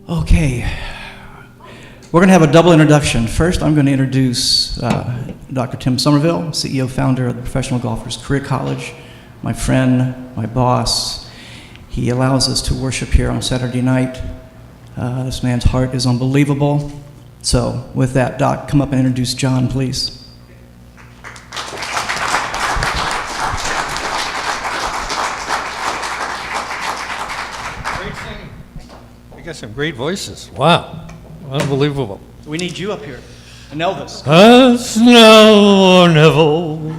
Okay, we're going to have a double introduction. First, I'm going to introduce Dr. Tim Somerville, CEO, founder of the Professional Golfers Career College, my friend, my boss. He allows us to worship here on Saturday night. This man's heart is unbelievable. So with that, Doc, come up and introduce John, please. Got some great voices. Wow. Unbelievable. We need you up here. And Elvis. Snow or Neville.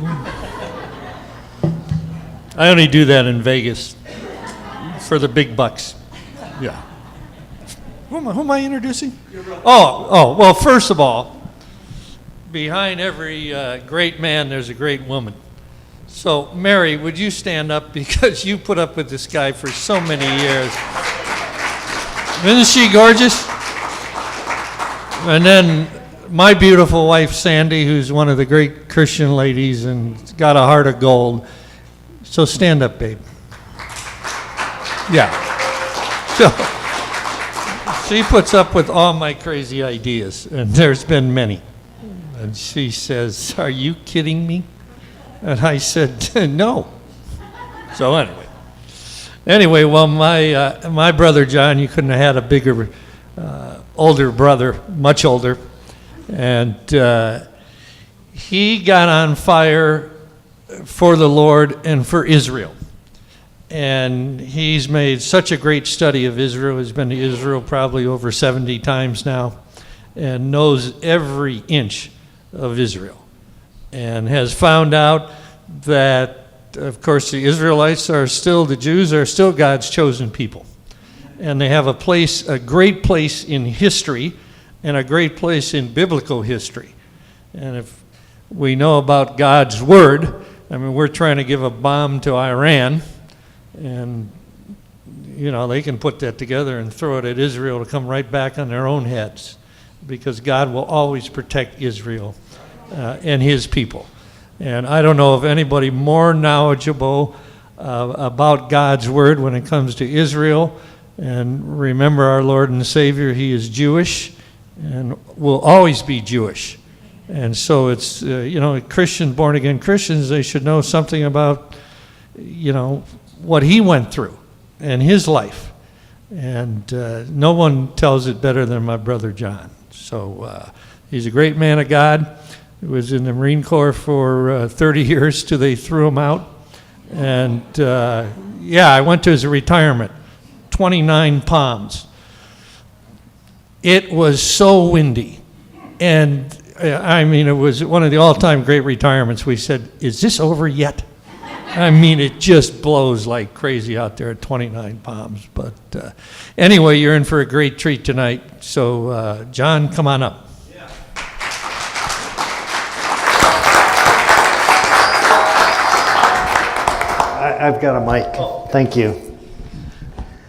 I only do that in Vegas for the big bucks. Yeah. Who am I introducing? Well, first of all, behind every great man, there's a great woman. So, Mary, would you stand up because you put up with this guy for so many years. Isn't she gorgeous? And then my beautiful wife, Sandy, who's one of the great Christian ladies and got a heart of gold. So stand up, babe. Yeah. So she puts up with all my crazy ideas, and there's been many. And she says, "Are you kidding me?" And I said, "No." So Anyway, well, my brother John, you couldn't have had a bigger, older brother, much older, and he got on fire for the Lord and for Israel. And he's made such a great study of Israel. He's been to Israel probably over 70 times now and knows every inch of Israel and has found out that, of course, the Israelites the Jews are still God's chosen people. And they have a great place in history and a great place in biblical history. And if we know about God's word, I mean, we're trying to give a bomb to Iran, and, they can put that together and throw it at Israel to come right back on their own heads, because God will always protect Israel and his people. And I don't know of anybody more knowledgeable about God's word when it comes to Israel. And remember, our Lord and Savior, he is Jewish and will always be Jewish. And so it's, Christian, born-again Christians, they should know something about, what he went through and his life. And no one tells it better than my brother John. So he's a great man of God. He was in the Marine Corps for 30 years till they threw him out. And I went to his retirement, 29 Palms. It was so windy. And it was one of the all-time great retirements. We said, "Is this over yet?" It just blows like crazy out there at 29 Palms. But anyway, you're in for a great treat tonight. So, John, come on up. I've got a mic. Thank you.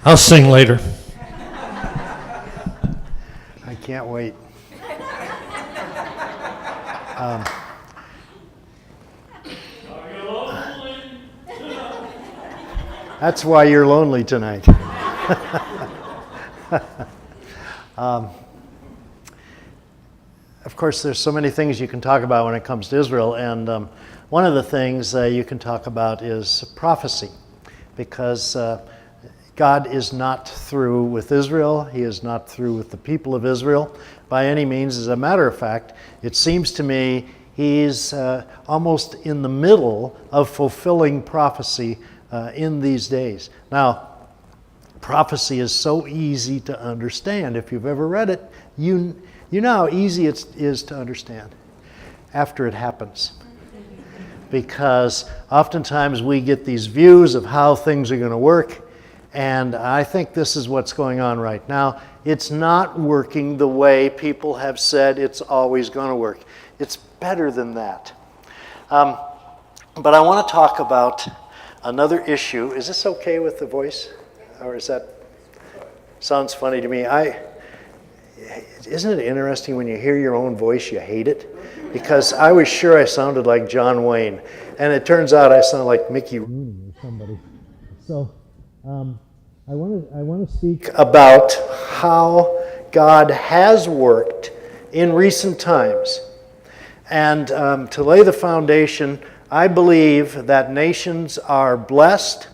I'll sing later. I can't wait. That's why you're lonely tonight. Of course, there's so many things you can talk about when it comes to Israel, and one of the things you can talk about is prophecy, because God is not through with Israel. He is not through with the people of Israel by any means. As a matter of fact, it seems to me he's almost in the middle of fulfilling prophecy in these days. Now, prophecy is so easy to understand. If you've ever read it, you know how easy it is to understand after it happens. Because oftentimes we get these views of how things are going to work, and I think this is what's going on right now. It's not working the way people have said it's always going to work. It's better than that. But I want to talk about another issue. Is this okay with the voice? Or is that... Sounds funny to me. Isn't it interesting when you hear your own voice, you hate it? Because I was sure I sounded like John Wayne, and it turns out I sound like Mickey Rooney or somebody. So I want to speak about how God has worked in recent times. And to lay the foundation, I believe that nations are blessed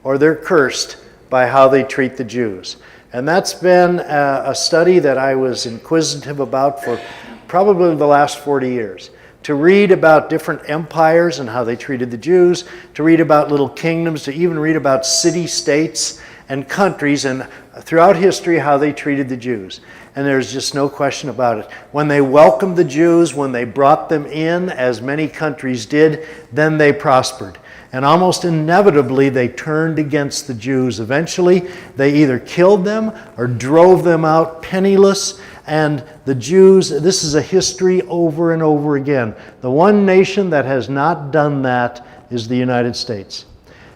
or they're cursed by how they treat the Jews. And that's been a study that I was inquisitive about for probably the last 40 years. To read about different empires and how they treated the Jews, to read about little kingdoms, to even read about city-states and countries and throughout history how they treated the Jews. And there's just no question about it. When they welcomed the Jews, when they brought them in, as many countries did, then they prospered. And almost inevitably, they turned against the Jews. Eventually, they either killed them or drove them out penniless. And the Jews, this is a history over and over again. The one nation that has not done that is the United States.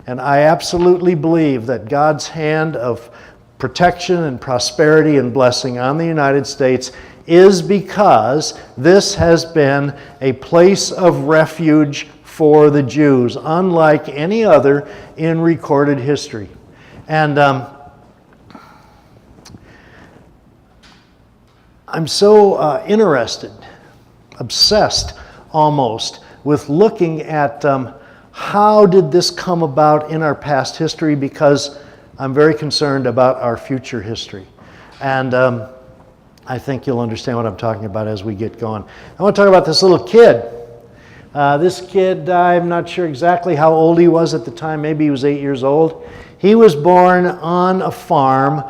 And I absolutely believe that God's hand of protection and prosperity and blessing on the United States is because this has been a place of refuge for the Jews, unlike any other in recorded history. And I'm so interested, obsessed almost, with looking at how did this come about in our past history, because I'm very concerned about our future history. And I think you'll understand what I'm talking about as we get going. I want to talk about this little kid. This kid, I'm not sure exactly how old he was at the time. Maybe he was 8 years old. He was born on a farm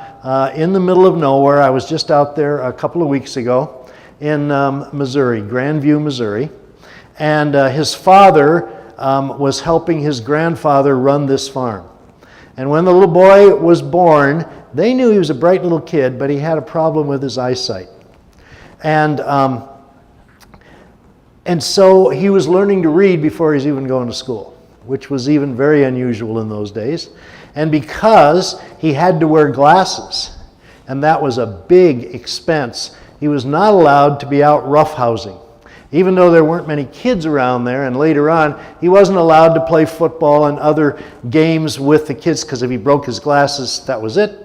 in the middle of nowhere. I was just out there a couple of weeks ago in Missouri, Grandview, Missouri. And his father was helping his grandfather run this farm. And when the little boy was born, they knew he was a bright little kid, but he had a problem with his eyesight. And so he was learning to read before he was even going to school, which was even very unusual in those days. And because he had to wear glasses, and that was a big expense, he was not allowed to be out roughhousing. Even though there weren't many kids around there, and later on, he wasn't allowed to play football and other games with the kids, because if he broke his glasses, that was it.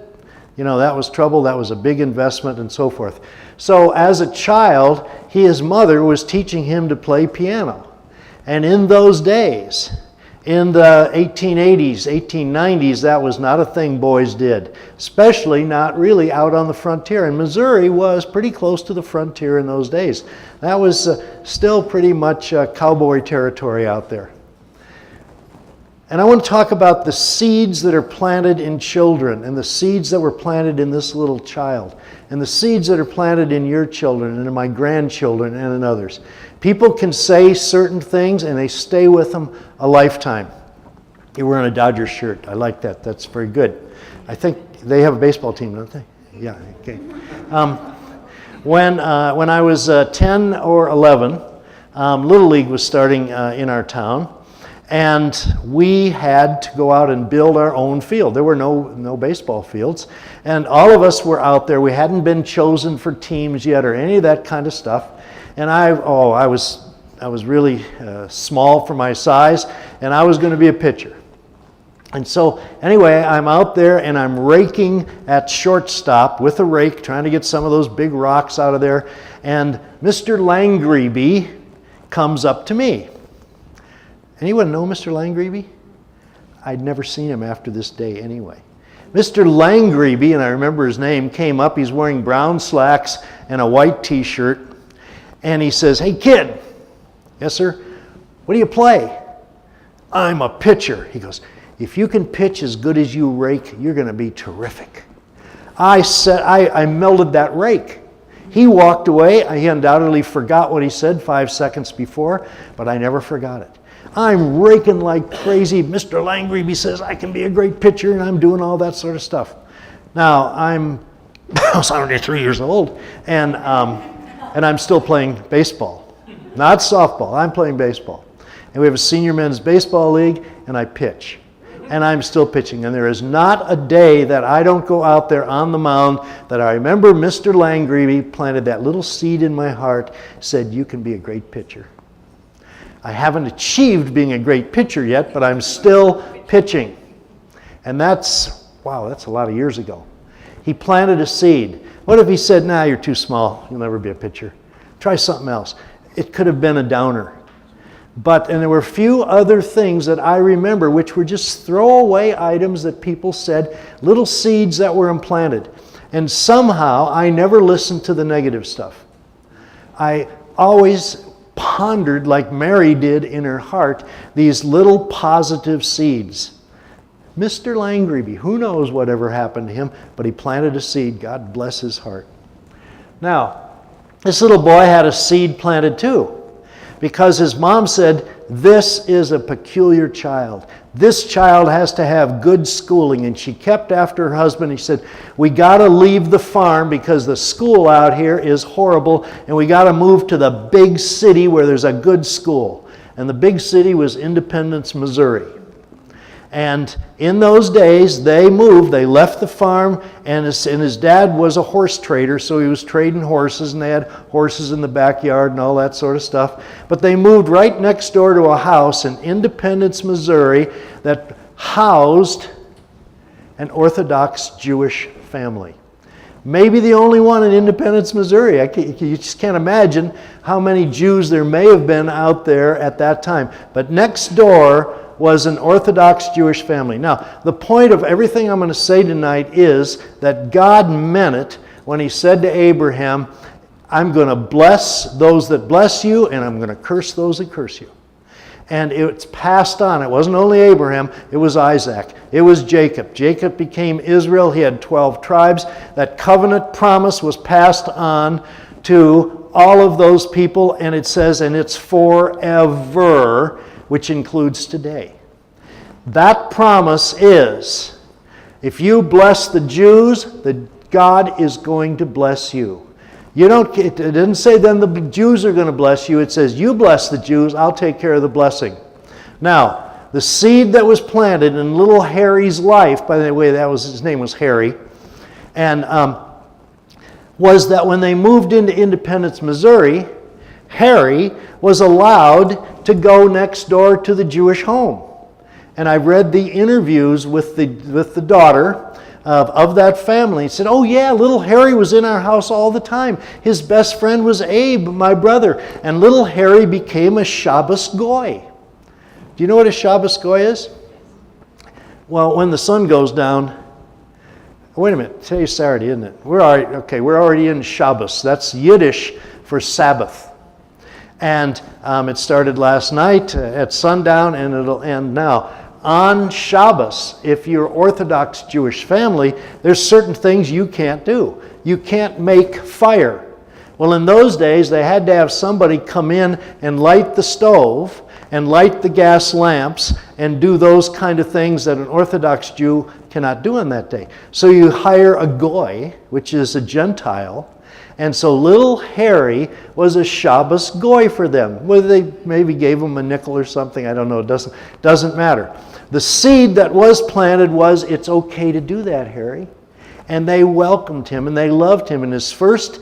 You know, that was trouble, that was a big investment, and so forth. So as a child, his mother was teaching him to play piano. And in those days, in the 1880s, 1890s, that was not a thing boys did, especially not really out on the frontier. And Missouri was pretty close to the frontier in those days. That was still pretty much cowboy territory out there. And I want to talk about the seeds that are planted in children, and the seeds that were planted in this little child, and the seeds that are planted in your children and in my grandchildren and in others. People can say certain things and they stay with them a lifetime. You're wearing a Dodgers shirt. I like that. That's very good. I think they have a baseball team, don't they? Yeah, okay. When I was 10 or 11, Little League was starting in our town. And we had to go out and build our own field. There were no baseball fields. And all of us were out there. We hadn't been chosen for teams yet or any of that kind of stuff. And I was really small for my size, and I was going to be a pitcher. And so anyway, I'm out there and I'm raking at shortstop with a rake, trying to get some of those big rocks out of there. And Mr. Langreeby comes up to me. Anyone know Mr. Langreeby? I'd never seen him after this day anyway. Mr. Langreeby, and I remember his name, came up. He's wearing brown slacks and a white t-shirt. And he says, "Hey kid." "Yes, sir." "What do you play?" "I'm a pitcher." He goes, "If you can pitch as good as you rake, you're going to be terrific." I melted that rake. He walked away. He undoubtedly forgot what he said 5 seconds before, but I never forgot it. I'm raking like crazy. Mr. Langreeby says I can be a great pitcher, and I'm doing all that sort of stuff. Now, I was only 3 years old, and I'm still playing baseball. Not softball, I'm playing baseball. And we have a senior men's baseball league, and I pitch. And I'm still pitching. And there is not a day that I don't go out there on the mound that I remember Mr. Langreeby planted that little seed in my heart, said, "You can be a great pitcher." I haven't achieved being a great pitcher yet, but I'm still pitching. And that's a lot of years ago. He planted a seed. What if he said, nah, you're too small, you'll never be a pitcher. Try something else. It could have been a downer. And there were a few other things that I remember which were just throwaway items that people said, little seeds that were implanted. And somehow I never listened to the negative stuff. I always pondered, like Mary did in her heart, these little positive seeds. Mr. Langryby, who knows whatever happened to him, but he planted a seed. God bless his heart. Now, this little boy had a seed planted too, because his mom said, this is a peculiar child. This child has to have good schooling. And she kept after her husband. He said, we got to leave the farm because the school out here is horrible, and we got to move to the big city where there's a good school. And the big city was Independence, Missouri. And in those days, they moved, they left the farm, and his dad was a horse trader, so he was trading horses, and they had horses in the backyard and all that sort of stuff. But they moved right next door to a house in Independence, Missouri, that housed an Orthodox Jewish family. Maybe the only one in Independence, Missouri. You just can't imagine how many Jews there may have been out there at that time. But next door was an Orthodox Jewish family. Now, the point of everything I'm going to say tonight is that God meant it when he said to Abraham, I'm going to bless those that bless you, and I'm going to curse those that curse you. And it's passed on. It wasn't only Abraham, it was Isaac. It was Jacob. Jacob became Israel. He had 12 tribes. That covenant promise was passed on to all of those people, and it says, and it's forever, which includes today. That promise is, if you bless the Jews, God is going to bless you. It didn't say then the Jews are going to bless you. It says, you bless the Jews, I'll take care of the blessing. Now, the seed that was planted in little Harry's life, by the way, his name was Harry, and was that when they moved into Independence, Missouri, Harry was allowed to go next door to the Jewish home. And I read the interviews with the daughter of that family. He said, oh yeah, little Harry was in our house all the time. His best friend was Abe, my brother. And little Harry became a Shabbos Goy. Do you know what a Shabbos Goy is? Well, when the sun goes down, wait a minute, today's Saturday, isn't it? We're already in Shabbos. That's Yiddish for Sabbath. And it started last night at sundown, and it'll end now. On Shabbos, if you're Orthodox Jewish family, there's certain things you can't do. You can't make fire. Well, in those days, they had to have somebody come in and light the stove and light the gas lamps and do those kind of things that an Orthodox Jew cannot do on that day. So you hire a goy, which is a Gentile. And so little Harry was a Shabbos Goy for them. Whether they maybe gave him a nickel or something, I don't know. It doesn't matter. The seed that was planted was, it's okay to do that, Harry. And they welcomed him and they loved him. And his first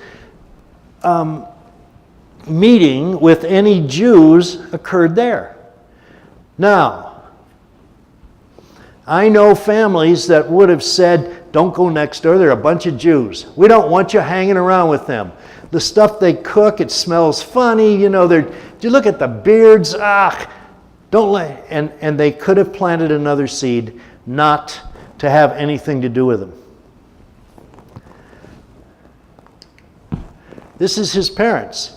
meeting with any Jews occurred there. Now, I know families that would have said, don't go next door, they're a bunch of Jews. We don't want you hanging around with them. The stuff they cook, it smells funny, you look at the beards, don't let, and they could have planted another seed not to have anything to do with them. This is his parents.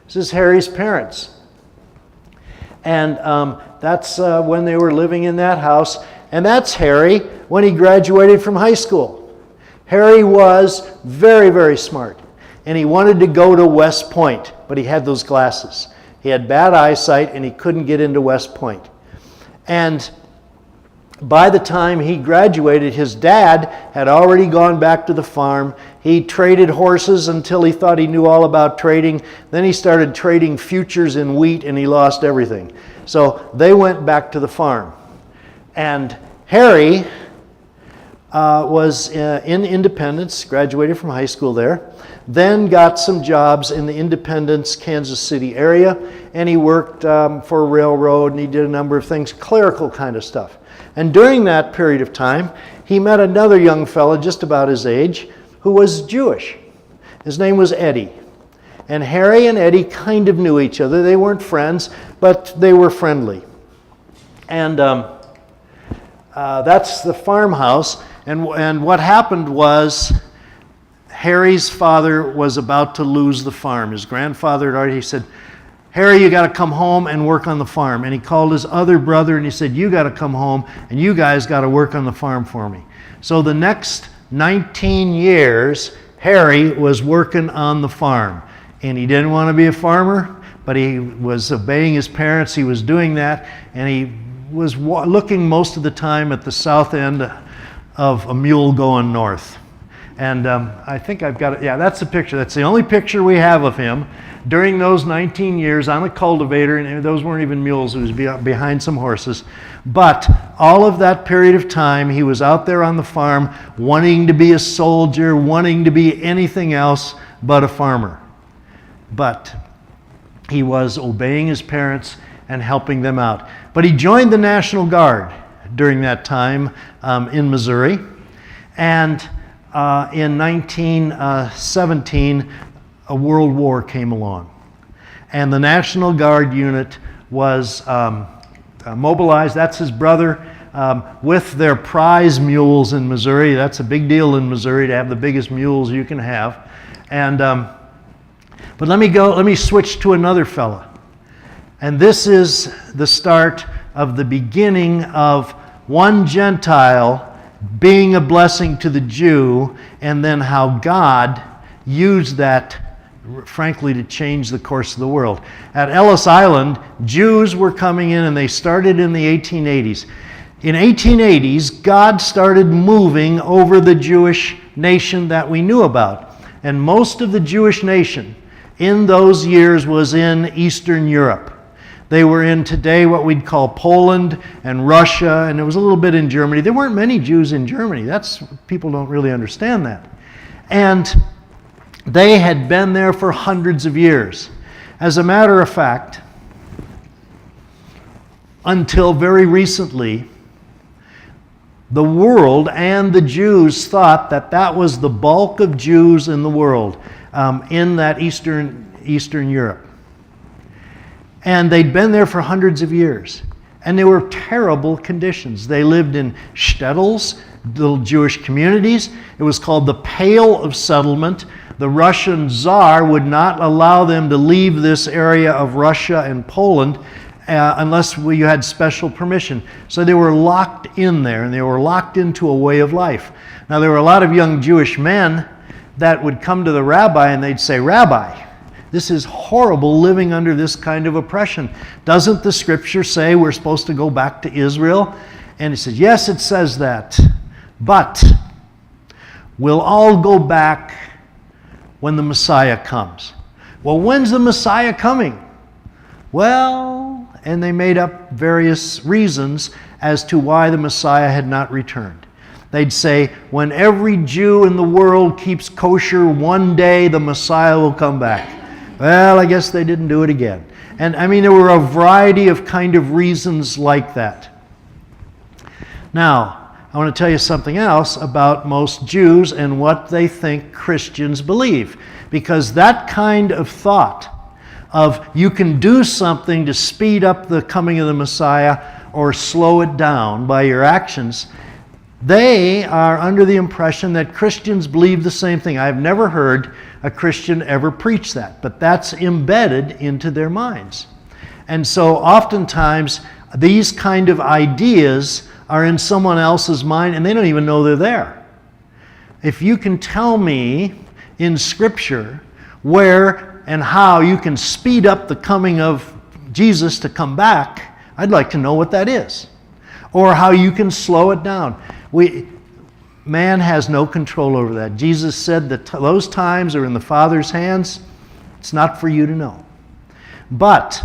This is Harry's parents. And that's when they were living in that house. And that's Harry when he graduated from high school. Harry was very, very smart. And he wanted to go to West Point, but he had those glasses. He had bad eyesight and he couldn't get into West Point. And by the time he graduated, his dad had already gone back to the farm. He traded horses until he thought he knew all about trading. Then he started trading futures in wheat and he lost everything. So they went back to the farm. And Harry was in Independence, graduated from high school there, then got some jobs in the Independence, Kansas City area, and he worked for a railroad and he did a number of things, clerical kind of stuff. And during that period of time, he met another young fellow just about his age who was Jewish. His name was Eddie. And Harry and Eddie kind of knew each other. They weren't friends, but they were friendly. And that's the farmhouse. And what happened was Harry's father was about to lose the farm. His grandfather had already said, Harry, you got to come home and work on the farm. And he called his other brother and he said, you got to come home and you guys got to work on the farm for me. So the next 19 years, Harry was working on the farm. And he didn't want to be a farmer, but he was obeying his parents. He was doing that, and he was looking most of the time at the south end of a mule going north. And I think I've got it. Yeah, that's the picture. That's the only picture we have of him during those 19 years on a cultivator, and those weren't even mules. It was behind some horses. But all of that period of time, he was out there on the farm wanting to be a soldier, wanting to be anything else but a farmer. But he was obeying his parents and helping them out. But he joined the National Guard during that time in Missouri. And in 1917, a World War came along. And the National Guard unit was mobilized. That's his brother with their prize mules in Missouri. That's a big deal in Missouri to have the biggest mules you can have. And but let me switch to another fella. And this is the start of the beginning of one Gentile being a blessing to the Jew, and then how God used that, frankly, to change the course of the world. At Ellis Island, Jews were coming in, and they started in the 1880s. In 1880s, God started moving over the Jewish nation that we knew about. And most of the Jewish nation in those years was in Eastern Europe. They were in today what we'd call Poland and Russia, and it was a little bit in Germany. There weren't many Jews in Germany. People don't really understand that. And they had been there for hundreds of years. As a matter of fact, until very recently, the world and the Jews thought that that was the bulk of Jews in the world, in that Eastern Europe. And they'd been there for hundreds of years. And they were terrible conditions. They lived in shtetls, little Jewish communities. It was called the Pale of Settlement. The Russian Tsar would not allow them to leave this area of Russia and Poland unless you had special permission. So they were locked in there, and they were locked into a way of life. Now, there were a lot of young Jewish men that would come to the rabbi and they'd say, Rabbi, this is horrible living under this kind of oppression. Doesn't the scripture say we're supposed to go back to Israel? And he says, yes, it says that. But we'll all go back when the Messiah comes. Well, when's the Messiah coming? Well, and they made up various reasons as to why the Messiah had not returned. They'd say, when every Jew in the world keeps kosher, one day the Messiah will come back. Well, I guess they didn't do it again. And I mean, there were a variety of kind of reasons like that. Now, I want to tell you something else about most Jews and what they think Christians believe. Because that kind of thought of you can do something to speed up the coming of the Messiah or slow it down by your actions, they are under the impression that Christians believe the same thing. I've never heard a Christian ever preach that, but that's embedded into their minds. And so oftentimes these kind of ideas are in someone else's mind and they don't even know they're there. If you can tell me in Scripture where and how you can speed up the coming of Jesus to come back, I'd like to know what that is. Or how you can slow it down. Man has no control over that. Jesus said that those times are in the Father's hands. It's not for you to know. But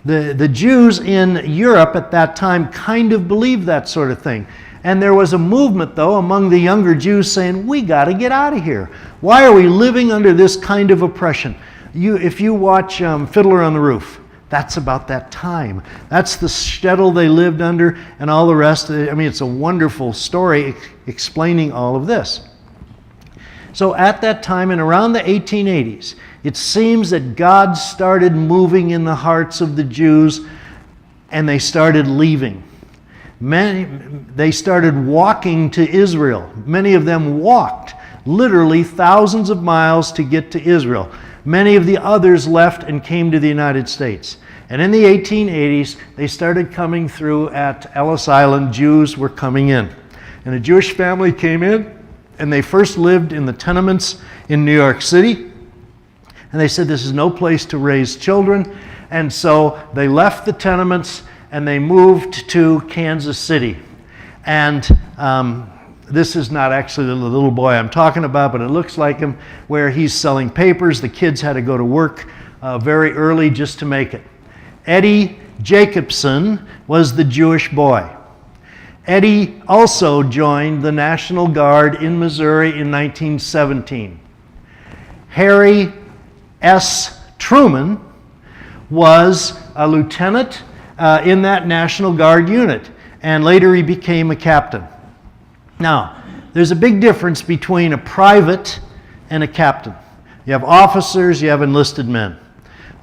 the Jews in Europe at that time kind of believed that sort of thing. And there was a movement, though, among the younger Jews saying, we got to get out of here. Why are we living under this kind of oppression? If you watch Fiddler on the Roof, That's about that time. That's the shtetl they lived under and all the rest. I mean, it's a wonderful story explaining all of this. So at that time, in around the 1880s, it seems that God started moving in the hearts of the Jews, and they started leaving. They started walking to Israel. Many of them walked literally thousands of miles to get to Israel. Many of the others left and came to the United States. And in the 1880s, they started coming through at Ellis Island. Jews were coming in. And a Jewish family came in, and they first lived in the tenements in New York City. And they said, this is no place to raise children. And so they left the tenements and they moved to Kansas City. And this is not actually the little boy I'm talking about, but it looks like him, where he's selling papers. The kids had to go to work very early just to make it. Eddie Jacobson was the Jewish boy. Eddie also joined the National Guard in Missouri in 1917. Harry S. Truman was a lieutenant in that National Guard unit, and later he became a captain. Now, there's a big difference between a private and a captain. You have officers, you have enlisted men.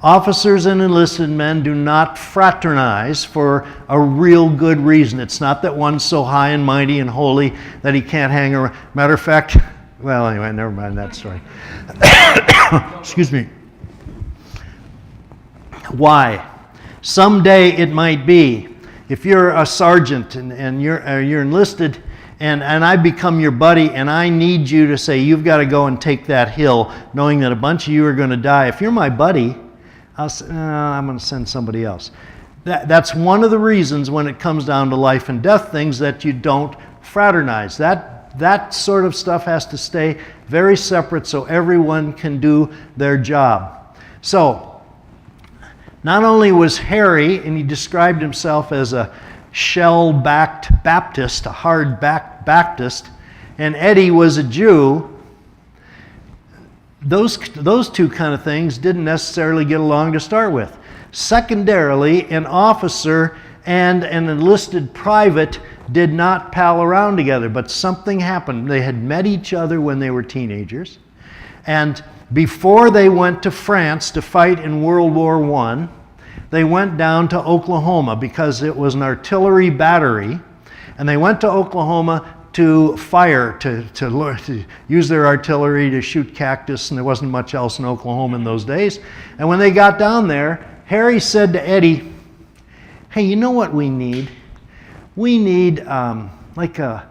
Officers and enlisted men do not fraternize for a real good reason. It's not that one's so high and mighty and holy that he can't hang around. Matter of fact, well, anyway, never mind that story. Excuse me. Why? Someday it might be, if you're a sergeant and you're enlisted, and I become your buddy, and I need you to say, you've got to go and take that hill, knowing that a bunch of you are going to die. If you're my buddy, I'll say, I'm going to send somebody else. That's one of the reasons when it comes down to life and death things that you don't fraternize. That sort of stuff has to stay very separate so everyone can do their job. So, not only was Harry, and he described himself as a shell-backed Baptist, a hard-backed Baptist, and Eddie was a Jew. Those two kind of things didn't necessarily get along to start with. Secondarily, an officer and an enlisted private did not pal around together, but something happened. They had met each other when they were teenagers, and before they went to France to fight in World War I, they went down to Oklahoma because it was an artillery battery, and they went to Oklahoma to fire, to use their artillery to shoot cactus, and there wasn't much else in Oklahoma in those days. And when they got down there, Harry said to Eddie, hey, you know what we need? We need like a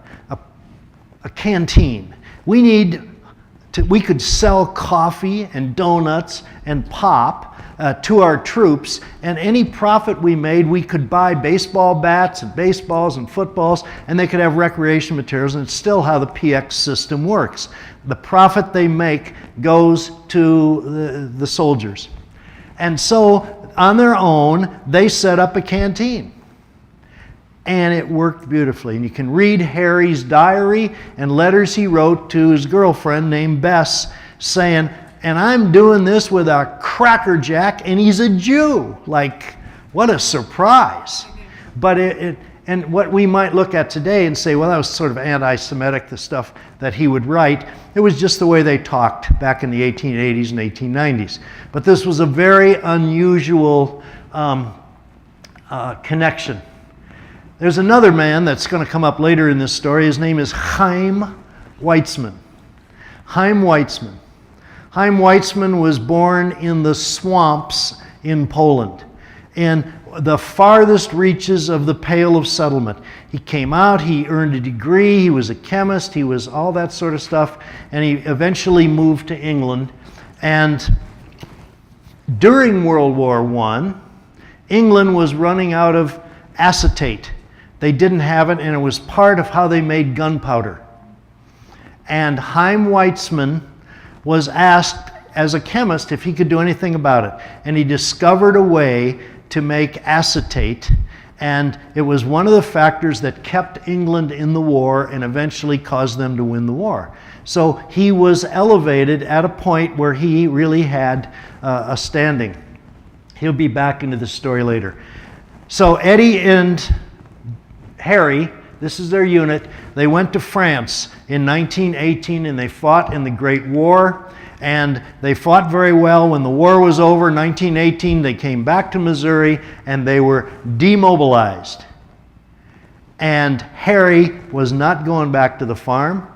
canteen. We could sell coffee and donuts and pop to our troops, and any profit we made, we could buy baseball bats and baseballs and footballs, and they could have recreation materials, and it's still how the PX system works. The profit they make goes to the soldiers. And so, on their own, they set up a canteen. And it worked beautifully. And you can read Harry's diary and letters he wrote to his girlfriend named Bess saying, and I'm doing this with a Cracker Jack, and he's a Jew. Like, what a surprise. But and what we might look at today and say, well, that was sort of anti-Semitic, the stuff that he would write. It was just the way they talked back in the 1880s and 1890s. But this was a very unusual connection. There's another man that's going to come up later in this story. His name is Chaim Weizmann. Chaim Weizmann. Chaim Weizmann was born in the swamps in Poland, in the farthest reaches of the Pale of Settlement. He came out, he earned a degree, he was a chemist, he was all that sort of stuff, and he eventually moved to England. And during World War I, England was running out of acetate. They didn't have it, and it was part of how they made gunpowder. And Chaim Weizmann was asked as a chemist if he could do anything about it. And he discovered a way to make acetate, and it was one of the factors that kept England in the war and eventually caused them to win the war. So he was elevated at a point where he really had a standing. He'll be back into the story later. So Eddie and Harry, this is their unit, they went to France in 1918 and they fought in the Great War. And they fought very well. When the war was over in 1918, they came back to Missouri and they were demobilized. And Harry was not going back to the farm.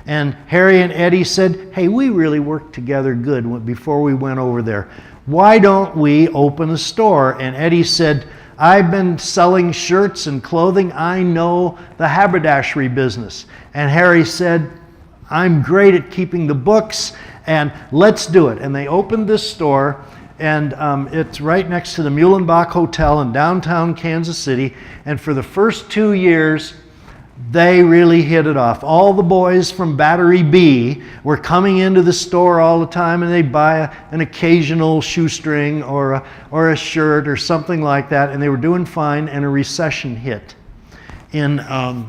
And Harry and Eddie said, hey, we really worked together good before we went over there. Why don't we open a store? And Eddie said, I've been selling shirts and clothing. I know the haberdashery business. And Harry said, I'm great at keeping the books, and let's do it. And they opened this store, and it's right next to the Muhlenbach Hotel in downtown Kansas City. And for the first 2 years, they really hit it off. All the boys from Battery B were coming into the store all the time, and they'd buy an occasional shoestring or a shirt or something like that, and they were doing fine, and a recession hit in, I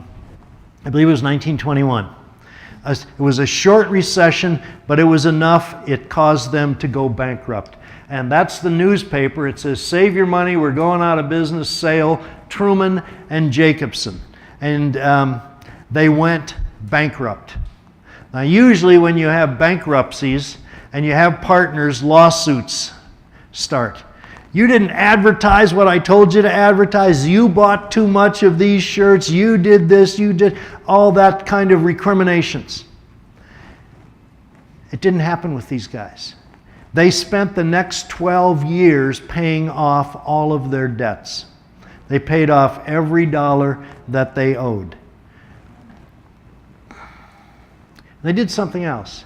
believe it was 1921. It was a short recession, but it was enough. It caused them to go bankrupt. And that's the newspaper. It says, save your money, we're going out of business, sale, Truman and Jacobson. And they went bankrupt. Now usually when you have bankruptcies and you have partners, lawsuits start. You didn't advertise what I told you to advertise. You bought too much of these shirts. You did this, you did all that kind of recriminations. It didn't happen with these guys. They spent the next 12 years paying off all of their debts. They paid off every dollar that they owed. They did something else.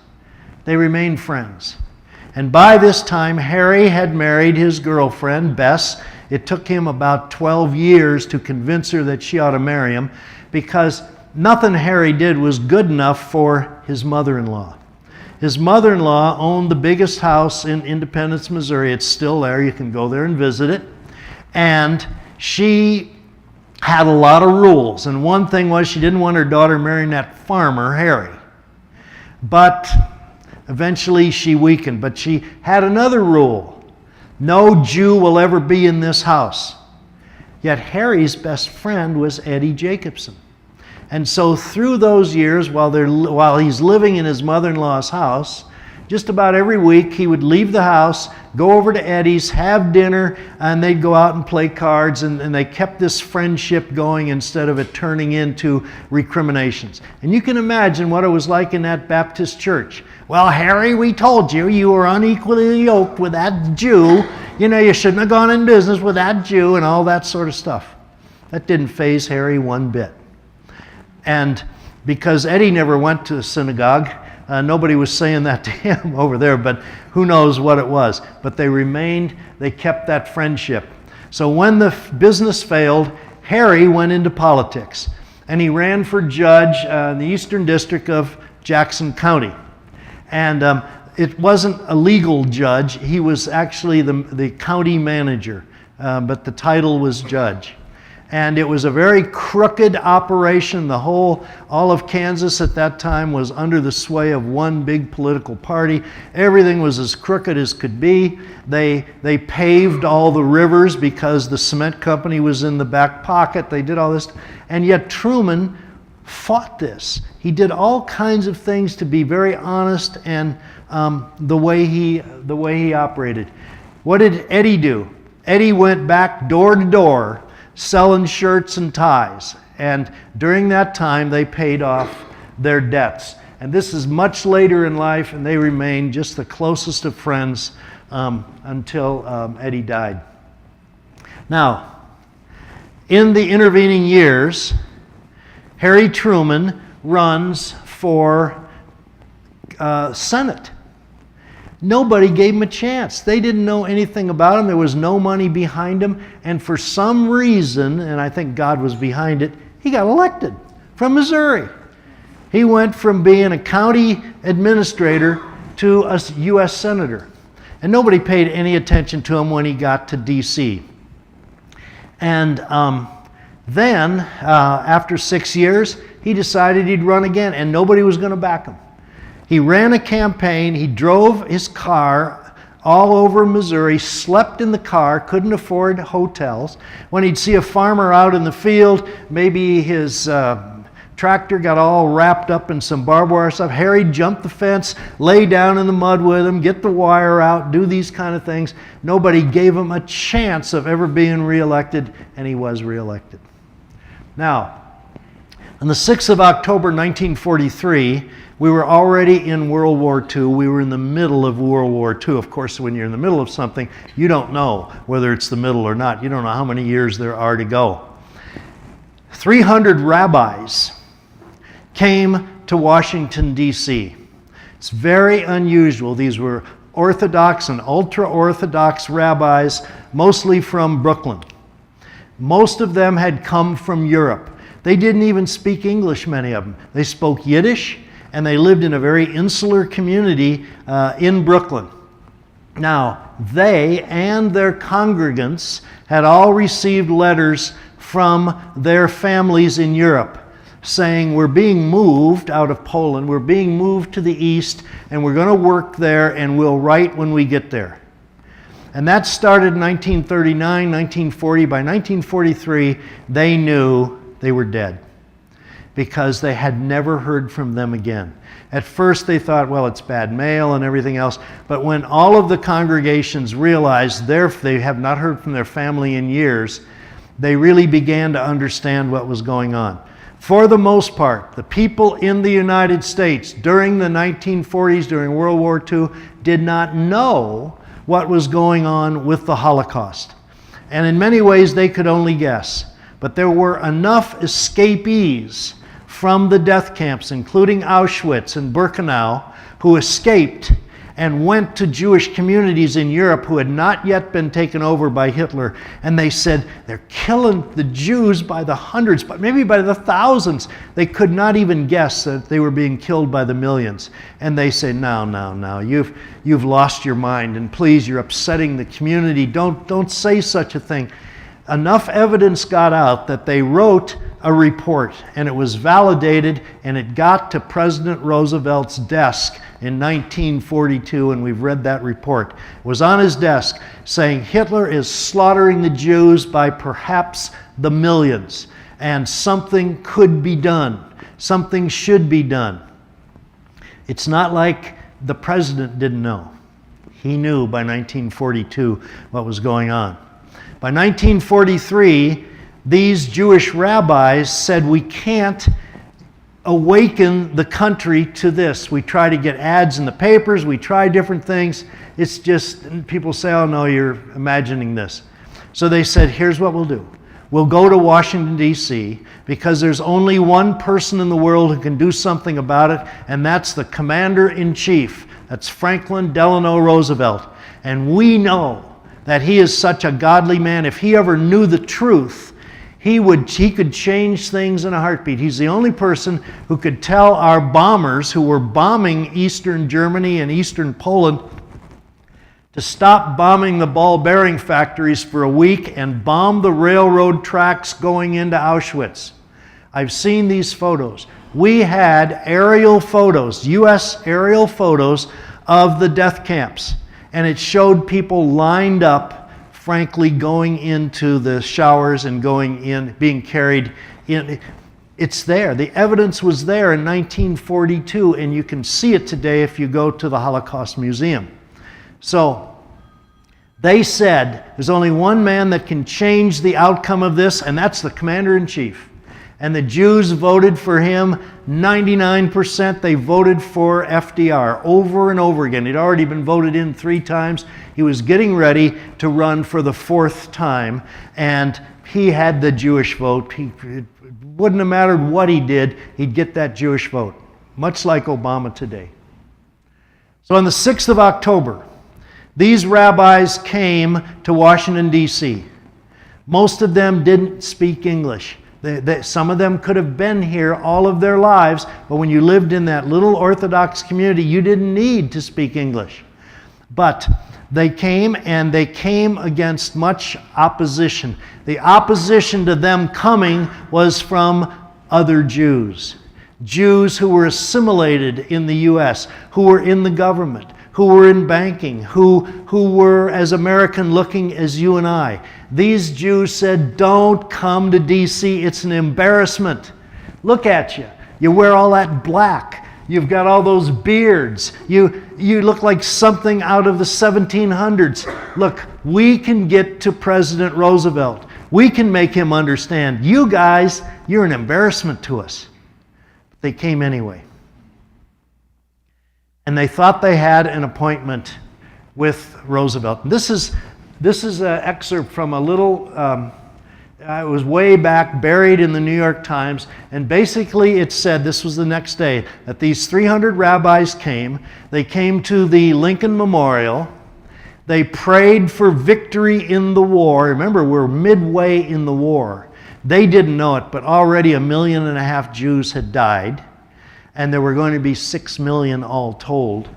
They remained friends. And by this time, Harry had married his girlfriend, Bess. It took him about 12 years to convince her that she ought to marry him, because nothing Harry did was good enough for his mother-in-law. His mother-in-law owned the biggest house in Independence, Missouri. It's still there. You can go there and visit it. And she had a lot of rules. And one thing was she didn't want her daughter marrying that farmer, Harry. But eventually she weakened. But she had another rule. No Jew will ever be in this house. Yet Harry's best friend was Eddie Jacobson. And so through those years, while he's living in his mother-in-law's house, just about every week he would leave the house, go over to Eddie's, have dinner, and they'd go out and play cards, and they kept this friendship going instead of it turning into recriminations. And you can imagine what it was like in that Baptist church. Well, Harry, we told you, you were unequally yoked with that Jew. You know, you shouldn't have gone in business with that Jew, and all that sort of stuff. That didn't faze Harry one bit. And because Eddie never went to a synagogue, nobody was saying that to him over there, but who knows what it was. But they kept that friendship. So when the business failed, Harry went into politics. And he ran for judge in the Eastern District of Jackson County. And it wasn't a legal judge. He was actually the county manager, but the title was judge. And it was a very crooked operation. All of Kansas at that time was under the sway of one big political party. Everything was as crooked as could be. They paved all the rivers because the cement company was in the back pocket. They did all this. And yet Truman fought this. He did all kinds of things to be very honest and the way he operated. What did Eddie do? Eddie went back door to door selling shirts and ties. And during that time, they paid off their debts. And this is much later in life, and they remained just the closest of friends until Eddie died. Now, in the intervening years, Harry Truman runs for Senate. Nobody gave him a chance. They didn't know anything about him. There was no money behind him. And for some reason, and I think God was behind it, he got elected from Missouri. He went from being a county administrator to a U.S. senator. And nobody paid any attention to him when he got to D.C. And then, after 6 years, he decided he'd run again, and nobody was going to back him. He ran a campaign. He drove his car all over Missouri, slept in the car, couldn't afford hotels. When he'd see a farmer out in the field, maybe his tractor got all wrapped up in some barbed wire stuff, Harry'd jump the fence, lay down in the mud with him, get the wire out, do these kind of things. Nobody gave him a chance of ever being reelected, and he was reelected. Now, on the 6th of October 1943, we were already in World War II. We were in the middle of World War II. Of course, when you're in the middle of something, you don't know whether it's the middle or not. You don't know how many years there are to go. 300 rabbis came to Washington, D.C. It's very unusual. These were Orthodox and ultra-Orthodox rabbis, mostly from Brooklyn. Most of them had come from Europe. They didn't even speak English, many of them. They spoke Yiddish, and they lived in a very insular community in Brooklyn. Now, they and their congregants had all received letters from their families in Europe saying, we're being moved out of Poland, we're being moved to the east, and we're going to work there, and we'll write when we get there. And that started in 1939, 1940. By 1943, they knew they were dead because they had never heard from them again. At first they thought, well, it's bad mail and everything else, but when all of the congregations realized they have not heard from their family in years, they really began to understand what was going on. For the most part, the people in the United States during the 1940s, during World War II, did not know what was going on with the Holocaust. And in many ways, they could only guess. But there were enough escapees from the death camps, including Auschwitz and Birkenau, who escaped and went to Jewish communities in Europe who had not yet been taken over by Hitler. And they said, they're killing the Jews by the hundreds, but maybe by the thousands. They could not even guess that they were being killed by the millions. And they say, no, you've lost your mind, and please, you're upsetting the community. Don't say such a thing. Enough evidence got out that they wrote a report, and it was validated, and it got to President Roosevelt's desk in 1942, and we've read that report. It was on his desk saying Hitler is slaughtering the Jews by perhaps the millions, and something could be done. Something should be done. It's not like the president didn't know. He knew by 1942 what was going on. By 1943, these Jewish rabbis said, we can't awaken the country to this. We try to get ads in the papers, we try different things. It's just, people say, oh no, you're imagining this. So they said, here's what we'll do. We'll go to Washington, D.C., because there's only one person in the world who can do something about it, and that's the Commander-in-Chief. That's Franklin Delano Roosevelt. And we know that he is such a godly man. If he ever knew the truth, he could change things in a heartbeat. He's the only person who could tell our bombers who were bombing Eastern Germany and Eastern Poland to stop bombing the ball bearing factories for a week and bomb the railroad tracks going into Auschwitz. I've seen these photos. We had aerial photos, U.S. aerial photos of the death camps. And it showed people lined up, frankly, going into the showers and going in, being carried in. It's there. The evidence was there in 1942, and you can see it today if you go to the Holocaust Museum. So they said, there's only one man that can change the outcome of this, and that's the Commander-in-Chief. And the Jews voted for him. 99% they voted for FDR over and over again. He'd already been voted in 3 times. He was getting ready to run for the 4th time, and he had the Jewish vote. It wouldn't have mattered what he did, he'd get that Jewish vote, much like Obama today. So on the 6th of October, these rabbis came to Washington, D.C. Most of them didn't speak English. Some of them could have been here all of their lives, but when you lived in that little Orthodox community, you didn't need to speak English. But they came, and they came against much opposition. The opposition to them coming was from other Jews. Jews who were assimilated in the U.S., who were in the government, who were in banking, who were as American looking as you and I. These Jews said, don't come to D.C., it's an embarrassment. Look at you. You wear all that black. You've got all those beards. You look like something out of the 1700s. Look, we can get to President Roosevelt. We can make him understand. You guys, you're an embarrassment to us. But they came anyway. And they thought they had an appointment with Roosevelt. This is an excerpt from a little, it was way back, buried in the New York Times, and basically it said, this was the next day, that these 300 rabbis came. They came to the Lincoln Memorial. They prayed for victory in the war. Remember, we're midway in the war. They didn't know it, but already 1.5 million Jews had died, and there were going to be 6 million all told.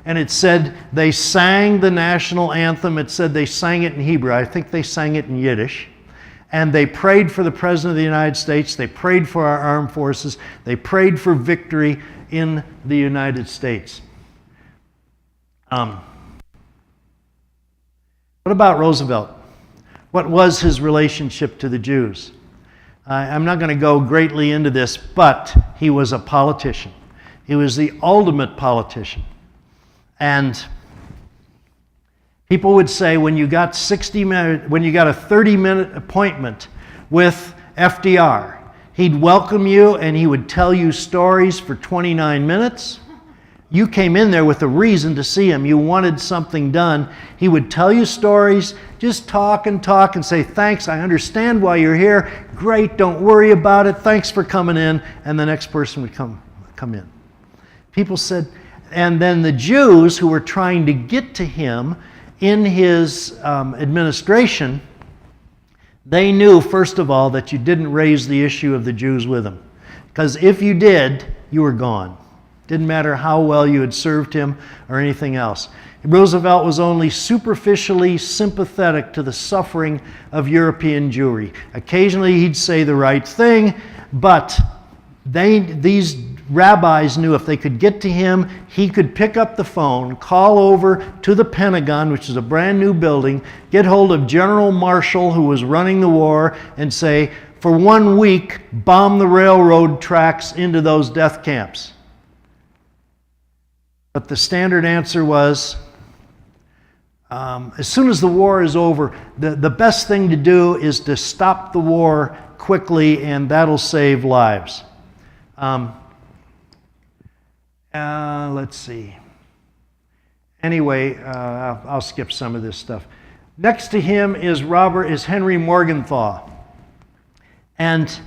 And it said they sang the national anthem. It said they sang it in Hebrew. I think they sang it in Yiddish. And they prayed for the President of the United States. They prayed for our armed forces. They prayed for victory in the United States. What about Roosevelt? What was his relationship to the Jews? I'm not going to go greatly into this, but he was a politician. He was the ultimate politician. And people would say when you got a 30-minute appointment with FDR, he'd welcome you and he would tell you stories for 29 minutes. You came in there with a reason to see him. You wanted something done. He would tell you stories, just talk and say, thanks, I understand why you're here. Great, don't worry about it. Thanks for coming in. And the next person would come in. People said, and then the Jews who were trying to get to him in his administration, they knew, first of all, that you didn't raise the issue of the Jews with him. Because if you did, you were gone. Didn't matter how well you had served him or anything else. Roosevelt was only superficially sympathetic to the suffering of European Jewry. Occasionally he'd say the right thing, but these rabbis knew if they could get to him, he could pick up the phone, call over to the Pentagon, which is a brand new building, get hold of General Marshall, who was running the war, and say, for 1 week, bomb the railroad tracks into those death camps. But the standard answer was, as soon as the war is over, the best thing to do is to stop the war quickly, and that'll save lives. Let's see. Anyway, I'll skip some of this stuff. Next to him is Henry Morgenthau. And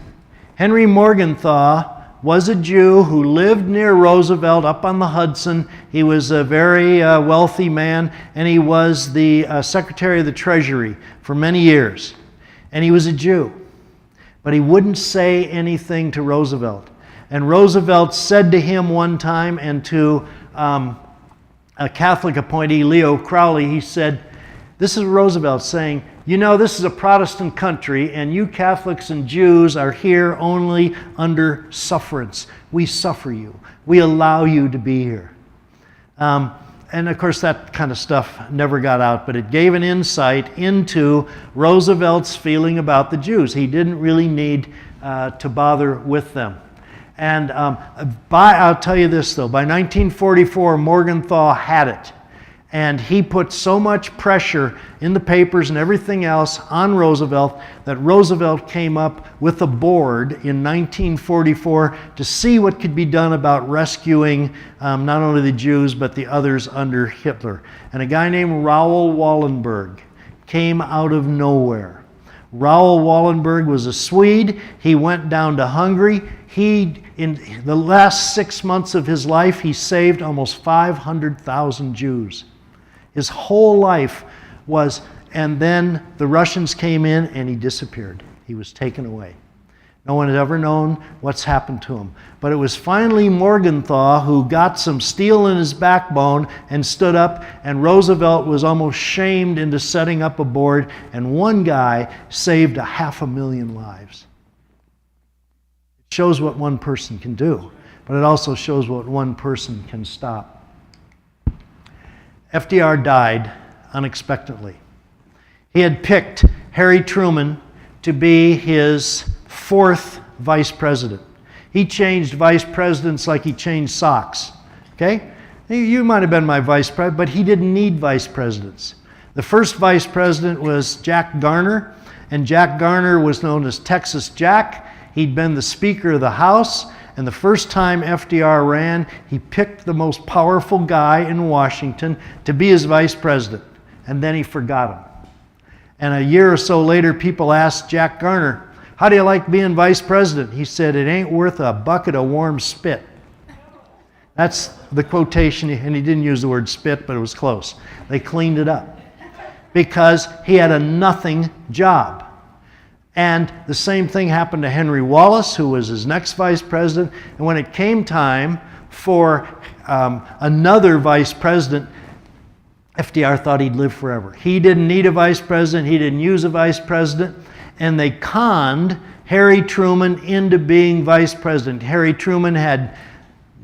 Henry Morgenthau was a Jew who lived near Roosevelt up on the Hudson. He was a very wealthy man, and he was the Secretary of the Treasury for many years. And he was a Jew. But he wouldn't say anything to Roosevelt. And Roosevelt said to him one time, and to a Catholic appointee, Leo Crowley, he said, this is Roosevelt saying, you know, this is a Protestant country, and you Catholics and Jews are here only under sufferance. We suffer you. We allow you to be here. And of course, that kind of stuff never got out, but it gave an insight into Roosevelt's feeling about the Jews. He didn't really need to bother with them. And I'll tell you this, though. By 1944, Morgenthau had it. And he put so much pressure in the papers and everything else on Roosevelt that Roosevelt came up with a board in 1944 to see what could be done about rescuing not only the Jews but the others under Hitler. And a guy named Raoul Wallenberg came out of nowhere. Raoul Wallenberg was a Swede. He went down to Hungary. In the last 6 months of his life, he saved almost 500,000 Jews. His whole life was, and then the Russians came in and he disappeared. He was taken away. No one had ever known what's happened to him. But it was finally Morgenthau who got some steel in his backbone and stood up, and Roosevelt was almost shamed into setting up a board, and one guy saved 500,000 lives. It shows what one person can do, but it also shows what one person can stop. FDR died unexpectedly. He had picked Harry Truman to be his fourth vice president. He changed vice presidents like he changed socks. Okay? You might have been my vice president, but he didn't need vice presidents. The first vice president was Jack Garner, and Jack Garner was known as Texas Jack. He'd been the Speaker of the House, and the first time FDR ran, he picked the most powerful guy in Washington to be his vice president, and then he forgot him. And a year or so later, people asked Jack Garner, "How do you like being vice president?" He said, "It ain't worth a bucket of warm spit." That's the quotation, and he didn't use the word spit, but it was close. They cleaned it up because he had a nothing job. And the same thing happened to Henry Wallace, who was his next vice president. And when it came time for another vice president, FDR thought he'd live forever. He didn't need a vice president. He didn't use a vice president. And they conned Harry Truman into being vice president. Harry Truman had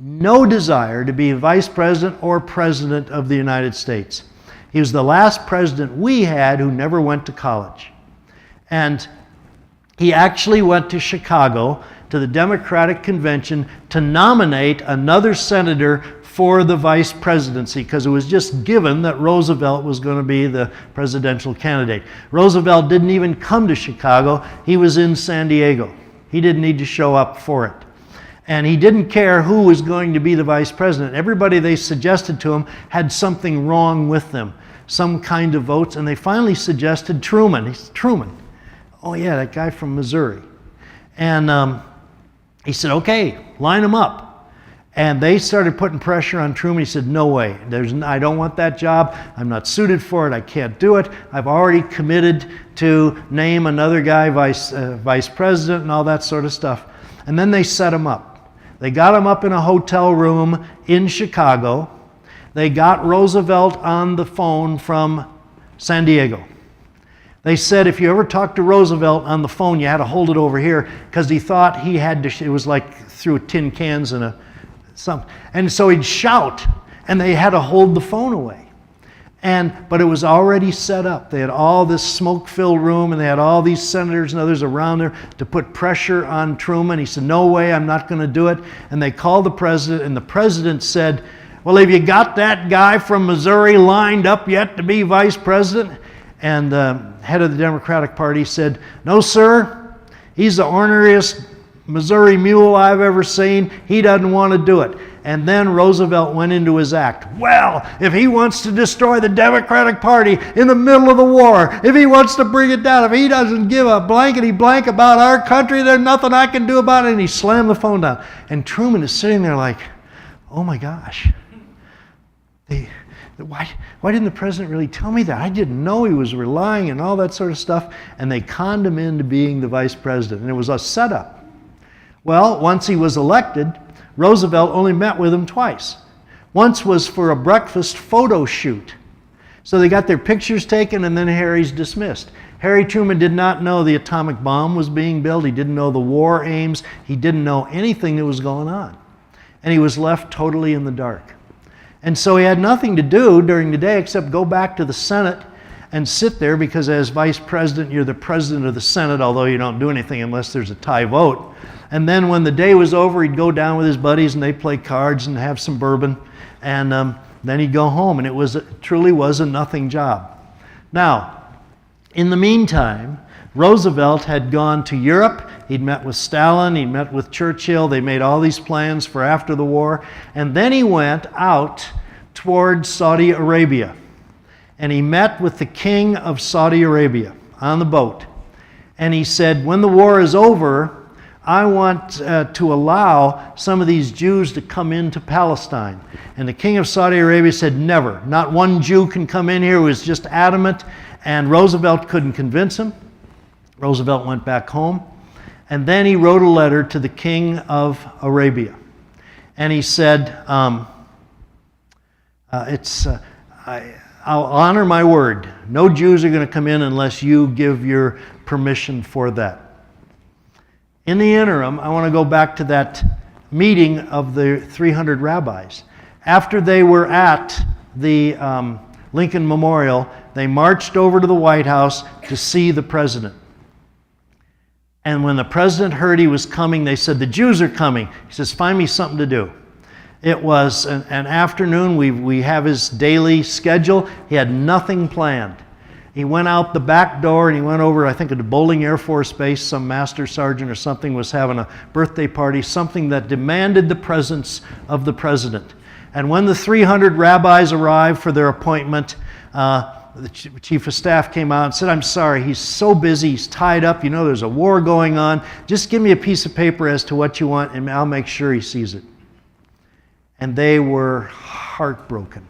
no desire to be vice president or president of the United States. He was the last president we had who never went to college. And he actually went to Chicago to the Democratic Convention to nominate another senator for the vice presidency, because it was just given that Roosevelt was going to be the presidential candidate. Roosevelt didn't even come to Chicago. He was in San Diego. He didn't need to show up for it. And he didn't care who was going to be the vice president. Everybody they suggested to him had something wrong with them, some kind of votes, and they finally suggested Truman. He said, "Truman, oh yeah, that guy from Missouri." And he said, "Okay, line him up." And they started putting pressure on Truman. He said, "No way. I don't want that job. I'm not suited for it. I can't do it. I've already committed to name another guy vice president," and all that sort of stuff. And then they set him up. They got him up in a hotel room in Chicago. They got Roosevelt on the phone from San Diego. They said if you ever talked to Roosevelt on the phone, you had to hold it over here, because he thought he had to, it was like through tin cans and and so he'd shout, and they had to hold the phone away. But it was already set up. They had all this smoke-filled room, and they had all these senators and others around there to put pressure on Truman. He said, "No way, I'm not going to do it." And they called the president, and the president said, "Well, have you got that guy from Missouri lined up yet to be vice president?" And the head of the Democratic Party said, "No, sir. He's the orneriest Missouri mule I've ever seen. He doesn't want to do it." And then Roosevelt went into his act. "Well, if he wants to destroy the Democratic Party in the middle of the war, if he wants to bring it down, if he doesn't give a blankety blank about our country, there's nothing I can do about it." And he slammed the phone down. And Truman is sitting there like, "Oh my gosh. Why didn't the president really tell me that? I didn't know he was relying and all that sort of stuff." And they conned him into being the vice president. And it was a setup. Well, once he was elected, Roosevelt only met with him twice. Once was for a breakfast photo shoot. So they got their pictures taken, and then Harry's dismissed. Harry Truman did not know the atomic bomb was being built. He didn't know the war aims. He didn't know anything that was going on. And he was left totally in the dark. And so he had nothing to do during the day except go back to the Senate and sit there, because as vice president, you're the president of the Senate, although you don't do anything unless there's a tie vote. And then when the day was over, he'd go down with his buddies and they'd play cards and have some bourbon. And then he'd go home, and it truly was a nothing job. Now, in the meantime, Roosevelt had gone to Europe. He'd met with Stalin. He met with Churchill. They made all these plans for after the war. And then he went out toward Saudi Arabia. And he met with the king of Saudi Arabia on the boat. And he said, "When the war is over, I want to allow some of these Jews to come into Palestine." And the king of Saudi Arabia said, "Never. Not one Jew can come in here." He was just adamant. And Roosevelt couldn't convince him. Roosevelt went back home. And then he wrote a letter to the king of Arabia. And he said, "I'll honor my word. No Jews are going to come in unless you give your permission for that." In the interim, I want to go back to that meeting of the 300 rabbis. After they were at the Lincoln Memorial, they marched over to the White House to see the president. And when the president heard he was coming, they said, "The Jews are coming." He says, "Find me something to do." It was an afternoon. We have his daily schedule. He had nothing planned. He went out the back door and he went over, I think, at the Bowling Air Force Base. Some master sergeant or something was having a birthday party, something that demanded the presence of the president. And when the 300 rabbis arrived for their appointment, the chief of staff came out and said, "I'm sorry, he's so busy, he's tied up, you know there's a war going on. Just give me a piece of paper as to what you want and I'll make sure he sees it." And they were heartbroken.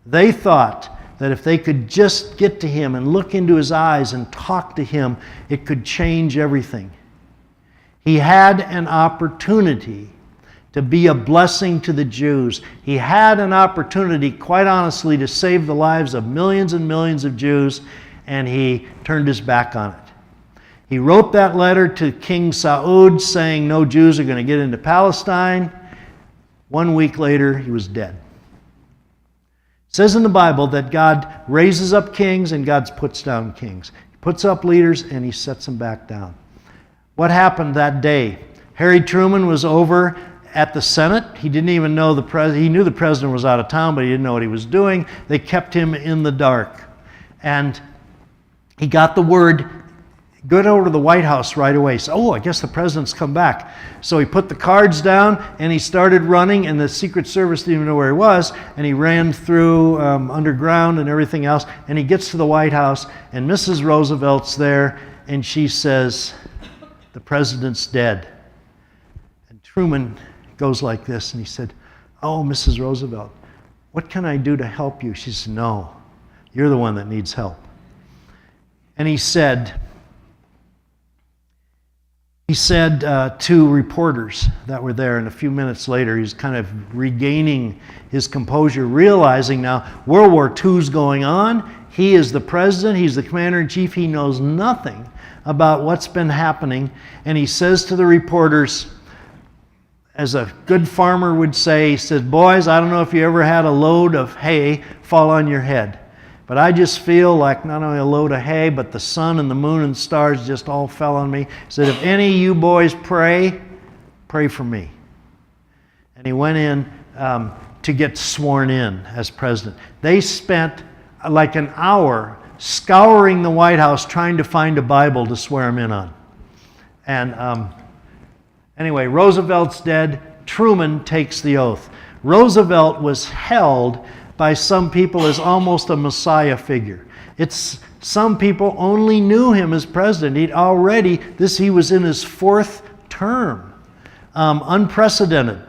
They thought that if they could just get to him and look into his eyes and talk to him, it could change everything. He had an opportunity to be a blessing to the Jews. He had an opportunity, quite honestly, to save the lives of millions and millions of Jews, and he turned his back on it. He wrote that letter to King Saud saying no Jews are going to get into Palestine. 1 week later, he was dead. It says in the Bible that God raises up kings and God puts down kings. He puts up leaders and he sets them back down. What happened that day? Harry Truman was over at the Senate. He didn't even know the president. He knew the president was out of town, but he didn't know what he was doing. They kept him in the dark. And he got the word, "Go over to the White House right away." So, "Oh, I guess the president's come back." So he put the cards down and he started running, and the Secret Service didn't even know where he was, and he ran through underground and everything else, and he gets to the White House, and Mrs. Roosevelt's there, and she says, "The president's dead." And Truman goes like this, and he said, "Oh, Mrs. Roosevelt, what can I do to help you?" She said, "No, you're the one that needs help." And he said to reporters that were there, and a few minutes later he's kind of regaining his composure, realizing now World War II's going on. He is the president, he's the commander-in-chief, he knows nothing about what's been happening. And he says to the reporters, as a good farmer would say, he says, "Boys, I don't know if you ever had a load of hay fall on your head, but I just feel like not only a load of hay, but the sun and the moon and stars just all fell on me." He said, "If any of you boys pray for me." And he went in to get sworn in as president. They spent like an hour scouring the White House trying to find a Bible to swear him in on. And anyway, Roosevelt's dead. Truman takes the oath. Roosevelt was held by some people as almost a messiah figure. Some people only knew him as president. He was in his 4th term, unprecedented.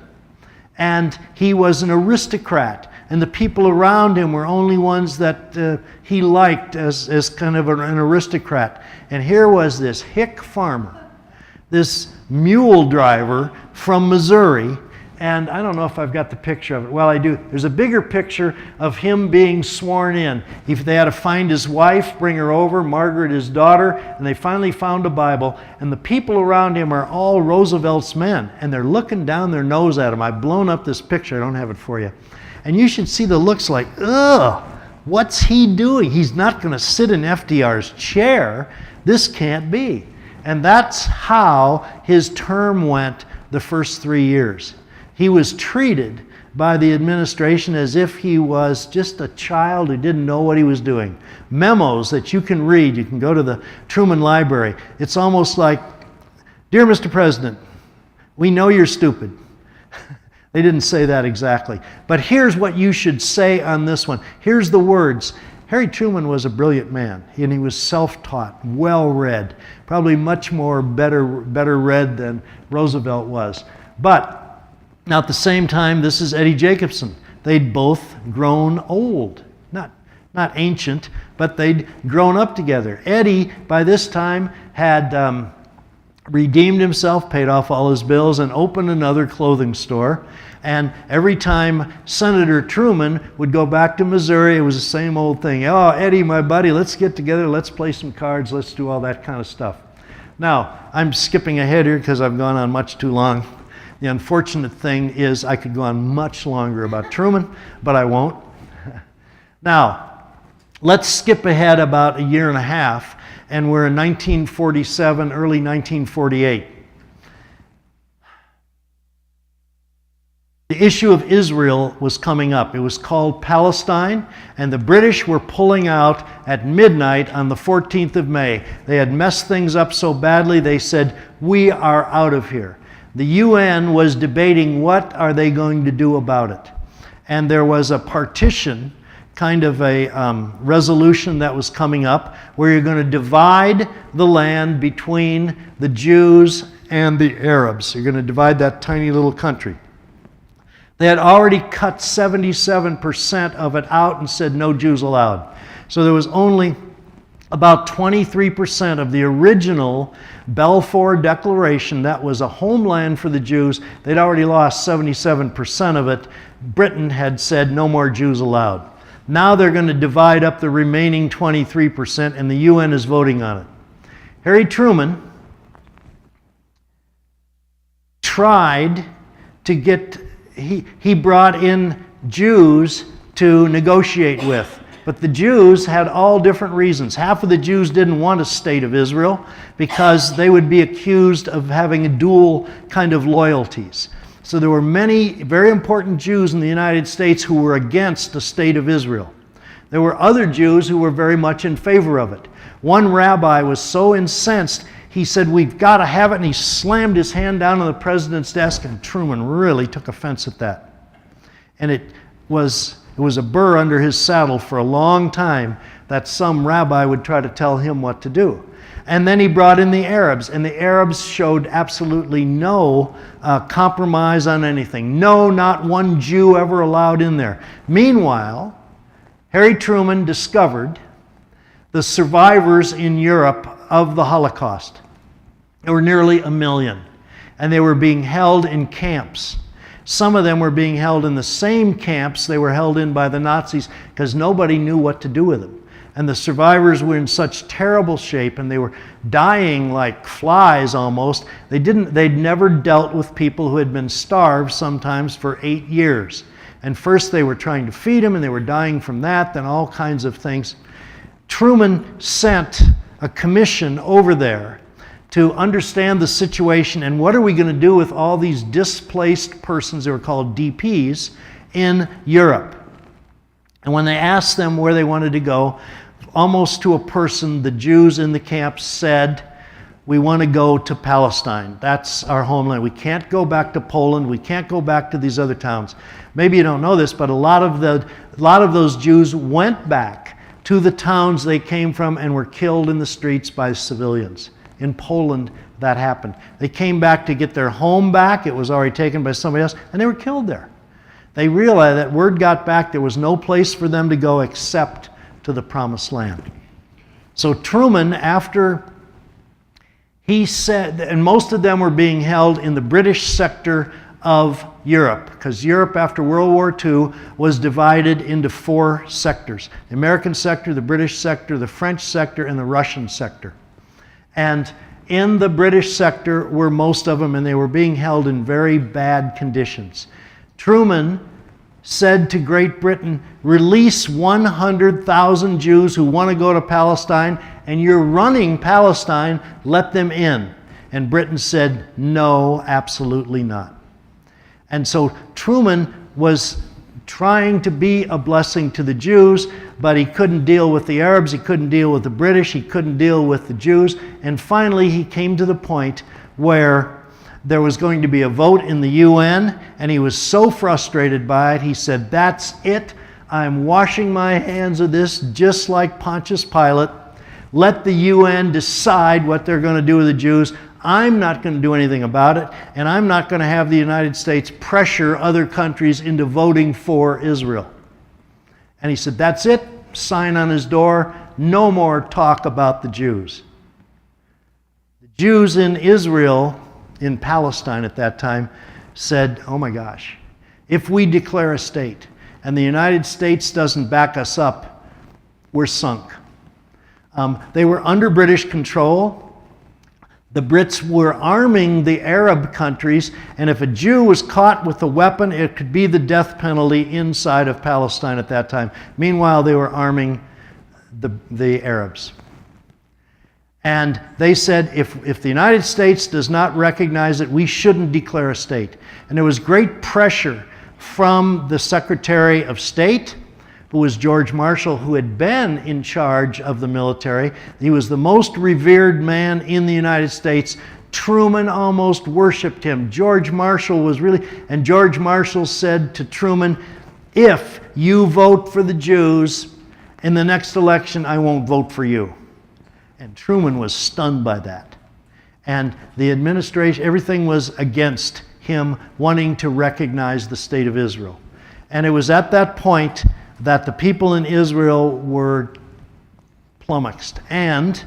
And he was an aristocrat, and the people around him were only ones that he liked as kind of an aristocrat. And here was this hick farmer, this mule driver from Missouri. And I don't know if I've got the picture of it. Well, I do. There's a bigger picture of him being sworn in. If they had to find his wife, bring her over, Margaret, his daughter, and they finally found a Bible. And the people around him are all Roosevelt's men. And they're looking down their nose at him. I've blown up this picture. I don't have it for you. And you should see the looks like, ugh, what's he doing? He's not going to sit in FDR's chair. This can't be. And that's how his term went the first 3 years. He was treated by the administration as if he was just a child who didn't know what he was doing. Memos that you can read, you can go to the Truman Library. It's almost like, "Dear Mr. President, we know you're stupid." They didn't say that exactly. But here's what you should say on this one. Here's the words. Harry Truman was a brilliant man, and he was self-taught, well-read, probably much more better read than Roosevelt was. But now, at the same time, this is Eddie Jacobson. They'd both grown old. Not ancient, but they'd grown up together. Eddie, by this time, had redeemed himself, paid off all his bills, and opened another clothing store. And every time Senator Truman would go back to Missouri, it was the same old thing. "Oh, Eddie, my buddy, let's get together, let's play some cards, let's do all that kind of stuff." Now, I'm skipping ahead here because I've gone on much too long. The unfortunate thing is I could go on much longer about Truman, but I won't. Now, let's skip ahead about a year and a half, and we're in 1947, early 1948. The issue of Israel was coming up. It was called Palestine, and the British were pulling out at midnight on the 14th of May. They had messed things up so badly, they said, "We are out of here." The UN was debating what are they going to do about it. And there was a partition, kind of a resolution that was coming up, where you're going to divide the land between the Jews and the Arabs. You're going to divide that tiny little country. They had already cut 77% of it out and said no Jews allowed. So there was only about 23% of the original Balfour Declaration that was a homeland for the Jews. They'd already lost 77% of it. Britain had said no more Jews allowed. Now they're going to divide up the remaining 23%, and the UN is voting on it. Harry Truman tried to get, he brought in Jews to negotiate with. But the Jews had all different reasons. Half of the Jews didn't want a state of Israel because they would be accused of having dual kind of loyalties. So there were many very important Jews in the United States who were against the state of Israel. There were other Jews who were very much in favor of it. One rabbi was so incensed, he said, "We've got to have it," and he slammed his hand down on the president's desk, and Truman really took offense at that. And it was a burr under his saddle for a long time that some rabbi would try to tell him what to do. And then he brought in the Arabs, and the Arabs showed absolutely no compromise on anything. No, not one Jew ever allowed in there. Meanwhile, Harry Truman discovered the survivors in Europe of the Holocaust. There were nearly 1 million, and they were being held in camps. Some of them were being held in the same camps they were held in by the Nazis because nobody knew what to do with them. And the survivors were in such terrible shape, and they were dying like flies almost. They'd never dealt with people who had been starved sometimes for 8 years. And first they were trying to feed them, and they were dying from that, then all kinds of things. Truman sent a commission over there to understand the situation and what are we going to do with all these displaced persons, they were called DPs, in Europe. And when they asked them where they wanted to go, almost to a person, the Jews in the camps said, "We want to go to Palestine. That's our homeland. We can't go back to Poland. We can't go back to these other towns." Maybe you don't know this, but a lot of those Jews went back to the towns they came from and were killed in the streets by civilians. In Poland, that happened. They came back to get their home back. It was already taken by somebody else, and they were killed there. They realized that word got back there was no place for them to go except to the Promised Land. So Truman, after he said, and most of them were being held in the British sector of Europe, because Europe after World War II was divided into 4 sectors. The American sector, the British sector, the French sector, and the Russian sector. And in the British sector were most of them, and they were being held in very bad conditions. Truman said to Great Britain, "Release 100,000 Jews who want to go to Palestine, and you're running Palestine, let them in." And Britain said, "No, absolutely not." And so Truman was trying to be a blessing to the Jews, but he couldn't deal with the Arabs, he couldn't deal with the British, he couldn't deal with the Jews, and finally he came to the point where there was going to be a vote in the UN, and he was so frustrated by it, he said, "That's it, I'm washing my hands of this just like Pontius Pilate. Let the UN decide what they're going to do with the Jews. I'm not going to do anything about it, and I'm not going to have the United States pressure other countries into voting for Israel." And he said, "That's it, sign on his door, no more talk about the Jews." The Jews in Israel, in Palestine at that time, said, "Oh my gosh, if we declare a state and the United States doesn't back us up, we're sunk." They were under British control. the Brits were arming the Arab countries, and if a Jew was caught with a weapon, it could be the death penalty inside of Palestine at that time. Meanwhile, they were arming the Arabs. And they said, if the United States does not recognize it, we shouldn't declare a state. And there was great pressure from the Secretary of State, who was George Marshall, who had been in charge of the military. He was the most revered man in the United States. Truman almost worshipped him. George Marshall and George Marshall said to Truman, if you vote for the Jews in the next election, I won't vote for you. And Truman was stunned by that. And the administration, everything was against him wanting to recognize the state of Israel. And it was at that point that the people in Israel were flummoxed. And there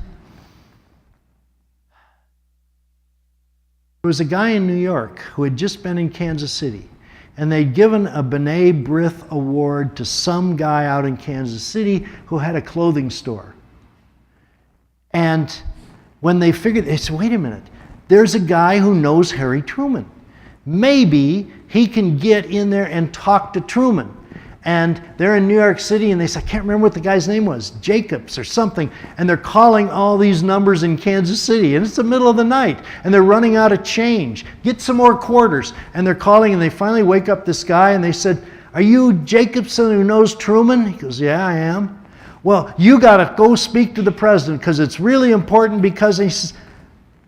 was a guy in New York who had just been in Kansas City, and they'd given a B'nai B'rith award to some guy out in Kansas City who had a clothing store. And when they figured, they said, wait a minute, there's a guy who knows Harry Truman. Maybe he can get in there and talk to Truman. And they're in New York City, and they say, I can't remember what the guy's name was, Jacobs or something. And they're calling all these numbers in Kansas City, and it's the middle of the night, and they're running out of change. Get some more quarters. And they're calling, and they finally wake up this guy, and they said, are you Jacobson who knows Truman? He goes, yeah, I am. Well, you got to go speak to the president, because it's really important, because he says,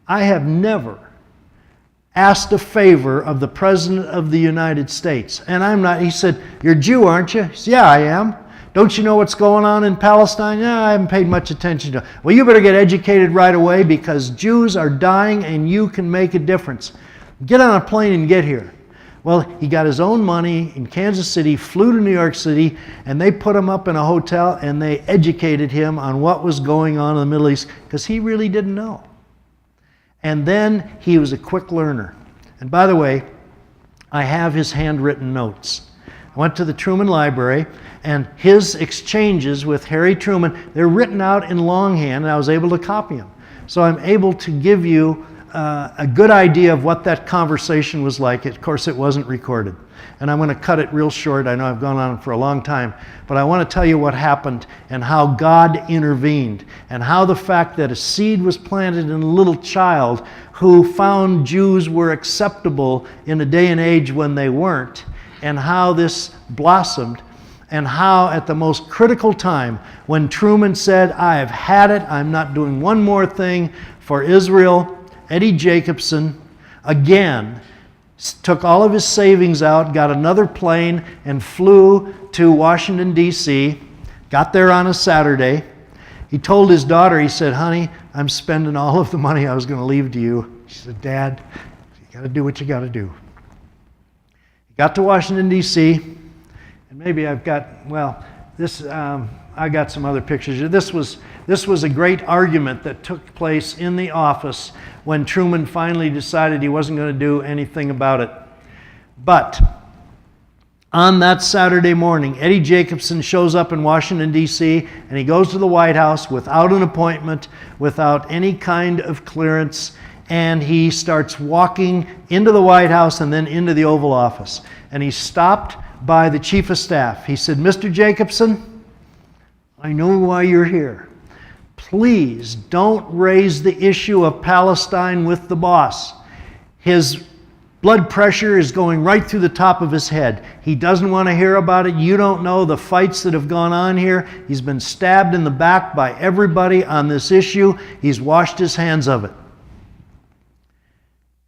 I have never asked a favor of the President of the United States. And I'm not, he said, you're a Jew, aren't you? He said, yeah, I am. Don't you know what's going on in Palestine? Yeah, I haven't paid much attention to it. Well, you better get educated right away, because Jews are dying and you can make a difference. Get on a plane and get here. Well, he got his own money in Kansas City, flew to New York City, and they put him up in a hotel and they educated him on what was going on in the Middle East, because he really didn't know. And then he was a quick learner. And by the way, I have his handwritten notes. I went to the Truman Library, and his exchanges with Harry Truman, they're written out in longhand, and I was able to copy them. So I'm able to give you a good idea of what that conversation was like. Of course, it wasn't recorded. And I'm going to cut it real short. I know I've gone on for a long time, but I want to tell you what happened and how God intervened, and how the fact that a seed was planted in a little child who found Jews were acceptable in a day and age when they weren't, and how this blossomed, and how at the most critical time when Truman said, I have had it, I'm not doing one more thing for Israel, Eddie Jacobson, again, took all of his savings out, got another plane, and flew to Washington, D.C., got there on a Saturday. He told his daughter, he said, honey, I'm spending all of the money I was going to leave to you. She said, Dad, you got to do what you got to do. He got to Washington, D.C., and maybe I've got, well, this, I got some other pictures. This was a great argument that took place in the office when Truman finally decided he wasn't going to do anything about it. But on that Saturday morning, Eddie Jacobson shows up in Washington, D.C., and he goes to the White House without an appointment, without any kind of clearance, and he starts walking into the White House and then into the Oval Office. And he's stopped by the Chief of Staff. He said, Mr. Jacobson, I know why you're here. Please don't raise the issue of Palestine with the boss. His blood pressure is going right through the top of his head. He doesn't want to hear about it. You don't know the fights that have gone on here. He's been stabbed in the back by everybody on this issue. He's washed his hands of it.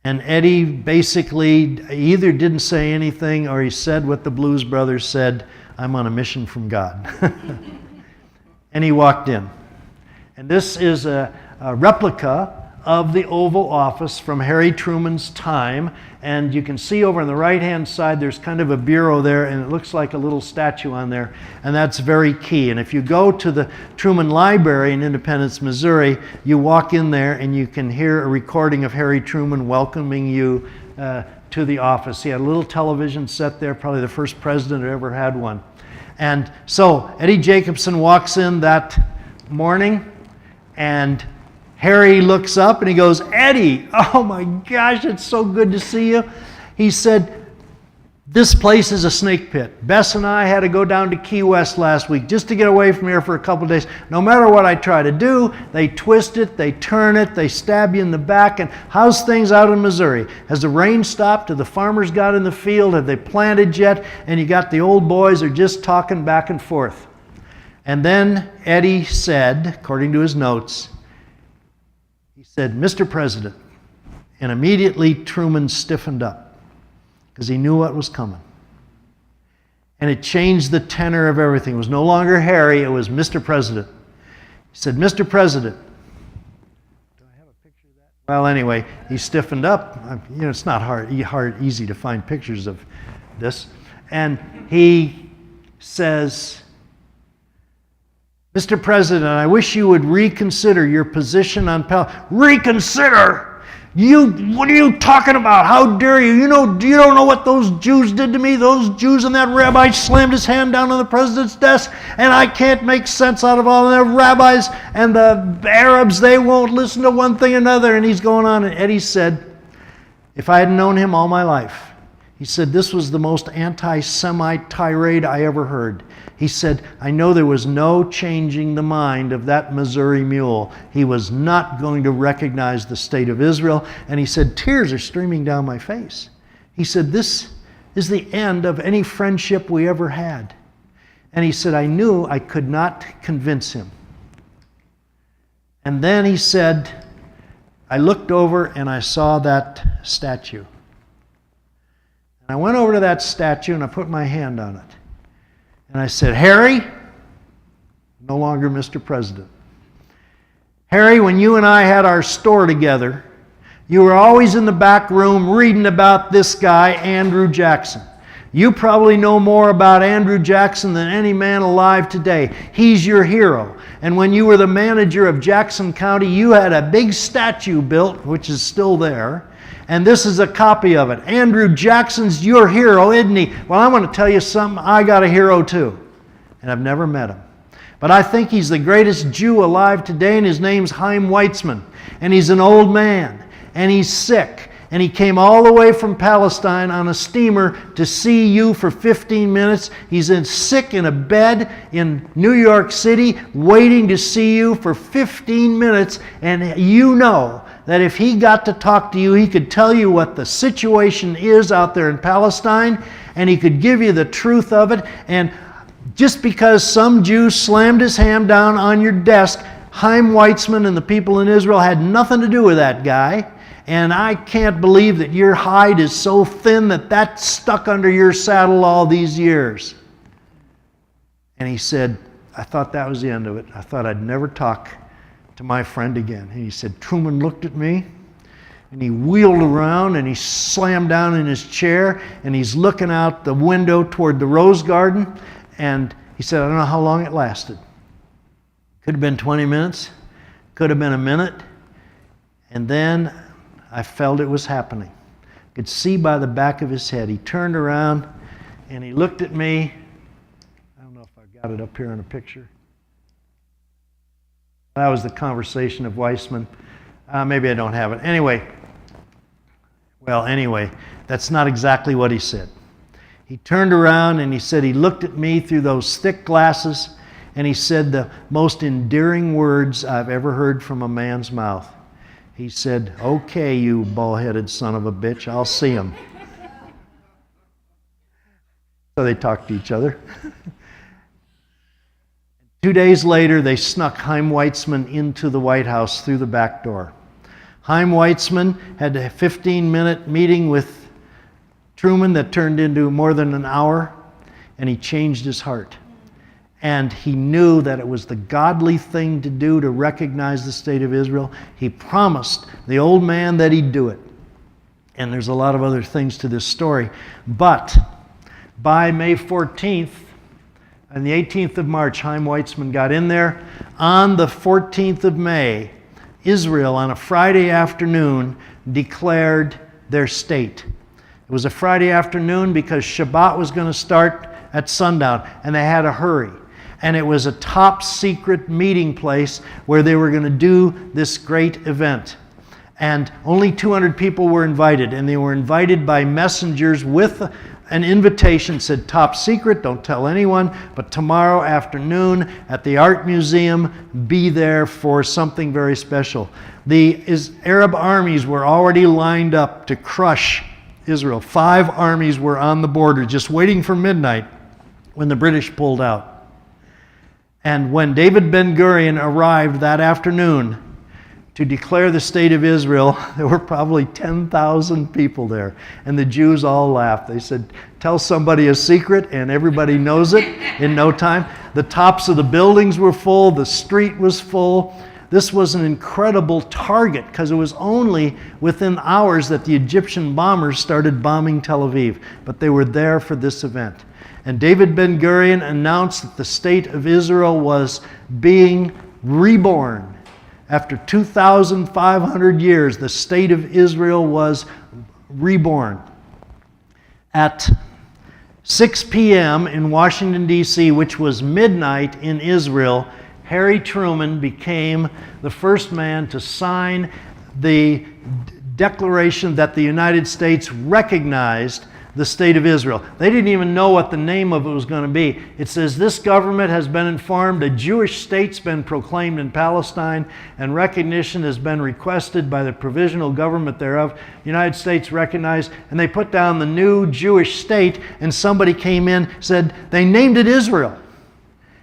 And Eddie basically either didn't say anything or he said what the Blues Brothers said, I'm on a mission from God. And he walked in. And this is a replica of the Oval Office from Harry Truman's time. And you can see over on the right-hand side, there's kind of a bureau there, and it looks like a little statue on there. And that's very key. And if you go to the Truman Library in Independence, Missouri, you walk in there and you can hear a recording of Harry Truman welcoming you to the office. He had a little television set there, probably the first president who ever had one. And so Eddie Jacobson walks in that morning, and Harry looks up and he goes, "Eddie, oh my gosh, it's so good to see you." He said, "This place is a snake pit. Bess and I had to go down to Key West last week just to get away from here for a couple of days. No matter what I try to do, they twist it, they turn it, they stab you in the back. And how's things out in Missouri? Has the rain stopped? Have the farmers got in the field? Have they planted yet? And you got the old boys are just talking back and forth." And then Eddie said, according to his notes, he said, "Mr. President," and immediately Truman stiffened up, because he knew what was coming. And it changed the tenor of everything. It was no longer Harry, it was Mr. President. He said, "Mr. President." Do I have a picture of that? Well, anyway, he stiffened up. You know, it's not easy to find pictures of this. And he says, "Mr. President, I wish you would reconsider your position on Palestine." Reconsider? What are you talking about? How dare you? You don't know what those Jews did to me? Those Jews and that rabbi slammed his hand down on the president's desk, and I can't make sense out of all of the rabbis and the Arabs. They won't listen to one thing or another. And he's going on, and Eddie said, if I had known him all my life, he said, this was the most anti-Semite tirade I ever heard. He said, I know there was no changing the mind of that Missouri mule. He was not going to recognize the state of Israel. And he said, tears are streaming down my face. He said, this is the end of any friendship we ever had. And he said, I knew I could not convince him. And then he said, I looked over and I saw that statue. And I went over to that statue and I put my hand on it. And I said, Harry, no longer Mr. President. Harry, when you and I had our store together, you were always in the back room reading about this guy, Andrew Jackson. You probably know more about Andrew Jackson than any man alive today. He's your hero. And when you were the manager of Jackson County, you had a big statue built, which is still there. And this is a copy of it. Andrew Jackson's your hero, isn't he? Well, I want to tell you something. I got a hero too. And I've never met him. But I think he's the greatest Jew alive today, and his name's Chaim Weizmann. And he's an old man. And he's sick. And he came all the way from Palestine on a steamer to see you for 15 minutes. He's sick in a bed in New York City, waiting to see you for 15 minutes. And you know that if he got to talk to you, he could tell you what the situation is out there in Palestine, and he could give you the truth of it. And just because some Jew slammed his hand down on your desk, Chaim Weizmann and the people in Israel had nothing to do with that guy. And I can't believe that your hide is so thin that that's stuck under your saddle all these years. And he said, I thought that was the end of it. I thought I'd never talk to my friend again. And he said, Truman looked at me, and he wheeled around, and he slammed down in his chair, and he's looking out the window toward the rose garden, and he said, I don't know how long it lasted. Could have been 20 minutes, could have been a minute, and then I felt it was happening. I could see by the back of his head. He turned around, and he looked at me. I don't know if I got it up here in a picture. That was the conversation of Weizmann. Maybe I don't have it. Anyway, that's not exactly what he said. He turned around and he said he looked at me through those thick glasses, and he said the most endearing words I've ever heard from a man's mouth. He said, okay, you bald-headed son of a bitch, I'll see him. So they talked to each other. 2 days later, they snuck Chaim Weizmann into the White House through the back door. Chaim Weizmann had a 15-minute meeting with Truman that turned into more than an hour, and he changed his heart. And he knew that it was the godly thing to do to recognize the state of Israel. He promised the old man that he'd do it. And there's a lot of other things to this story. But by May 14th, on the 18th of March, Chaim Weizmann got in there. On the 14th of May, Israel, on a Friday afternoon, declared their state. It was a Friday afternoon because Shabbat was going to start at sundown, and they had to hurry. And it was a top secret meeting place where they were going to do this great event. And only 200 people were invited, and they were invited by messengers with an invitation, said top secret, don't tell anyone, but tomorrow afternoon at the Art Museum, be there for something very special. The Arab armies were already lined up to crush Israel. 5 armies were on the border just waiting for midnight when the British pulled out. And when David Ben-Gurion arrived that afternoon to declare the state of Israel, there were probably 10,000 people there. And the Jews all laughed. They said, tell somebody a secret, and everybody knows it in no time. The tops of the buildings were full. The street was full. This was an incredible target because it was only within hours that the Egyptian bombers started bombing Tel Aviv. But they were there for this event. And David Ben-Gurion announced that the state of Israel was being reborn. After 2,500 years, the state of Israel was reborn. At 6 p.m. in Washington, D.C., which was midnight in Israel, Harry Truman became the first man to sign the declaration that the United States recognized the state of Israel. They didn't even know what the name of it was going to be. It says, this government has been informed a Jewish state's been proclaimed in Palestine, and recognition has been requested by the provisional government thereof. The United States recognized, and they put down the new Jewish state, and somebody came in, said they named it Israel.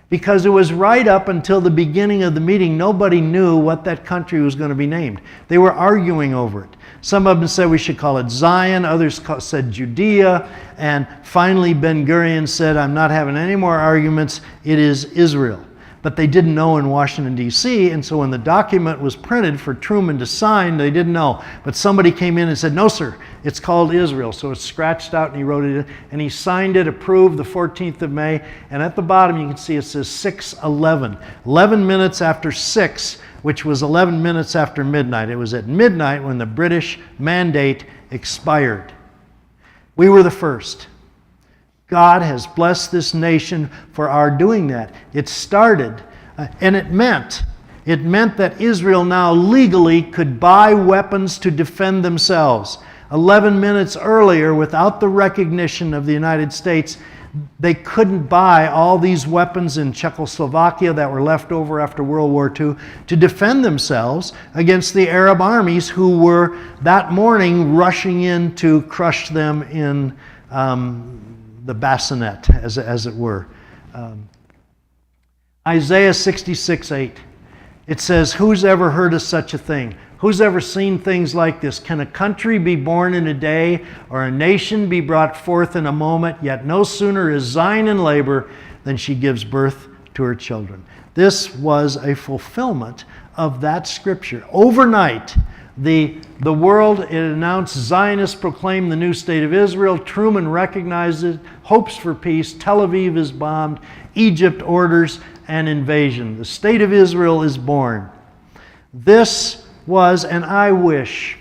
Because it was right up until the beginning of the meeting, nobody knew what that country was going to be named. They were arguing over it. Some of them said we should call it Zion, others said Judea, and finally Ben-Gurion said, I'm not having any more arguments, it is Israel. But they didn't know in Washington, D.C., and so when the document was printed for Truman to sign, they didn't know. But somebody came in and said, no, sir, it's called Israel. So it's scratched out, and he wrote it in, and he signed it, approved, the 14th of May, and at the bottom you can see it says 6:11. 11 minutes after 6, which was 11 minutes after midnight. It was at midnight when the British mandate expired. We were the first. God has blessed this nation for our doing that. It started, and it meant that Israel now legally could buy weapons to defend themselves. 11 minutes earlier, without the recognition of the United States, they couldn't buy all these weapons in Czechoslovakia that were left over after World War II to defend themselves against the Arab armies who were that morning rushing in to crush them in the bassinet, as it were. Isaiah 66:8. It says, who's ever heard of such a thing? Who's ever seen things like this? Can a country be born in a day, or a nation be brought forth in a moment? Yet no sooner is Zion in labor than she gives birth to her children. This was a fulfillment of that scripture. Overnight, the world, it announced, Zionists proclaim the new state of Israel. Truman recognized it, hopes for peace. Tel Aviv is bombed. Egypt orders an invasion. The state of Israel is born. This was, and I wish,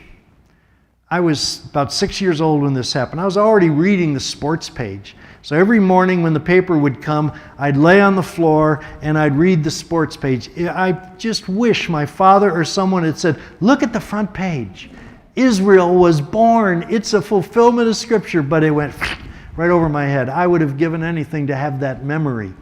I was about 6 years old when this happened. I was already reading the sports page. So every morning when the paper would come, I'd lay on the floor and I'd read the sports page. I just wish my father or someone had said, look at the front page. Israel was born. It's a fulfillment of Scripture, but it went right over my head. I would have given anything to have that memory.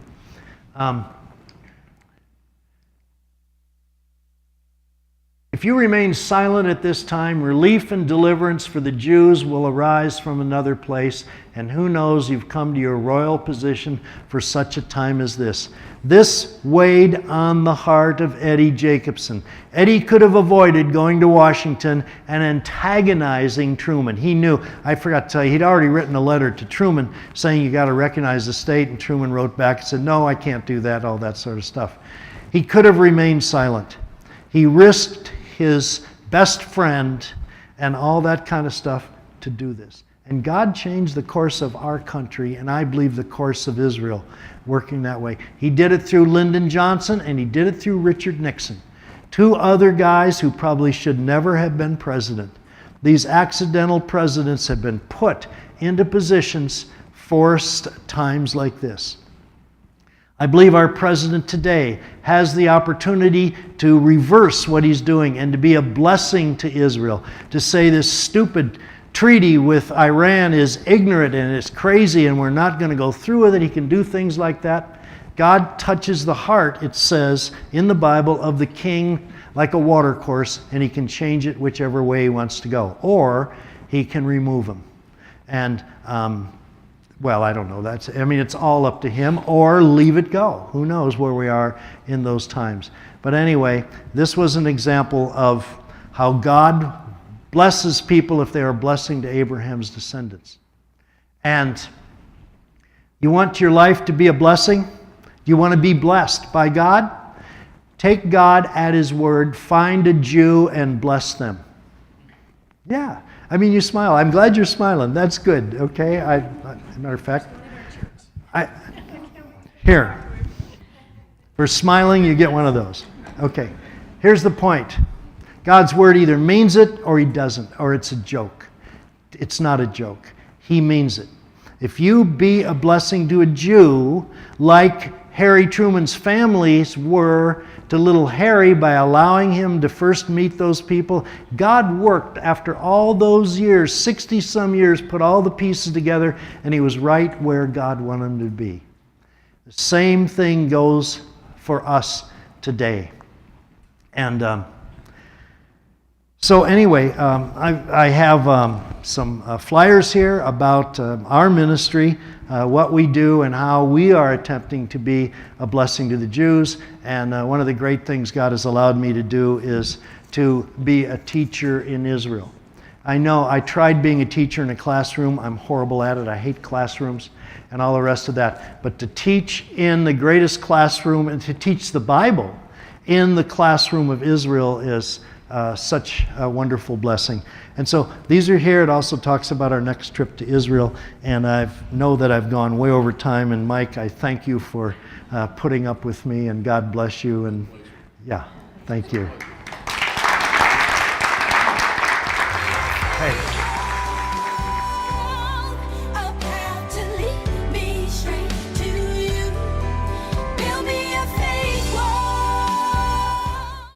If you remain silent at this time, relief and deliverance for the Jews will arise from another place, and who knows, you've come to your royal position for such a time as this. This weighed on the heart of Eddie Jacobson. Eddie could have avoided going to Washington and antagonizing Truman. He knew, I forgot to tell you, he'd already written a letter to Truman saying you got to recognize the state, and Truman wrote back and said, no, I can't do that, all that sort of stuff. He could have remained silent. He risked his best friend and all that kind of stuff to do this. And God changed the course of our country, and I believe the course of Israel, working that way. He did it through Lyndon Johnson, and he did it through Richard Nixon. 2 other guys who probably should never have been president. These accidental presidents have been put into positions for times like this. I believe our president today has the opportunity to reverse what he's doing and to be a blessing to Israel, to say this stupid treaty with Iran is ignorant and it's crazy and we're not going to go through with it. He can do things like that. God touches the heart, it says in the Bible, of the king like a water course, and he can change it whichever way he wants to go. Or he can remove him. And, well, I don't know. It's all up to him, or leave it go. Who knows where we are in those times. But anyway, this was an example of how God blesses people if they are a blessing to Abraham's descendants. And you want your life to be a blessing? Do you want to be blessed by God? Take God at His word, find a Jew and bless them. Yeah. You smile. I'm glad you're smiling. That's good, okay? Matter of fact, here. For smiling, you get one of those. Okay. Here's the point. God's word either means it or He doesn't, or it's a joke. It's not a joke. He means it. If you be a blessing to a Jew, like Harry Truman's families were to little Harry by allowing him to first meet those people, God worked after all those years, 60-some years, put all the pieces together, and he was right where God wanted him to be. The same thing goes for us today. And so anyway, I have some flyers here about our ministry, what we do and how we are attempting to be a blessing to the Jews. And one of the great things God has allowed me to do is to be a teacher in Israel. I know I tried being a teacher in a classroom. I'm horrible at it. I hate classrooms and all the rest of that. But to teach in the greatest classroom and to teach the Bible in the classroom of Israel is such a wonderful blessing. And so these are here. It also talks about our next trip to Israel. And I know that I've gone way over time. And Mike, I thank you for putting up with me. And God bless you. And yeah, thank you. Hey.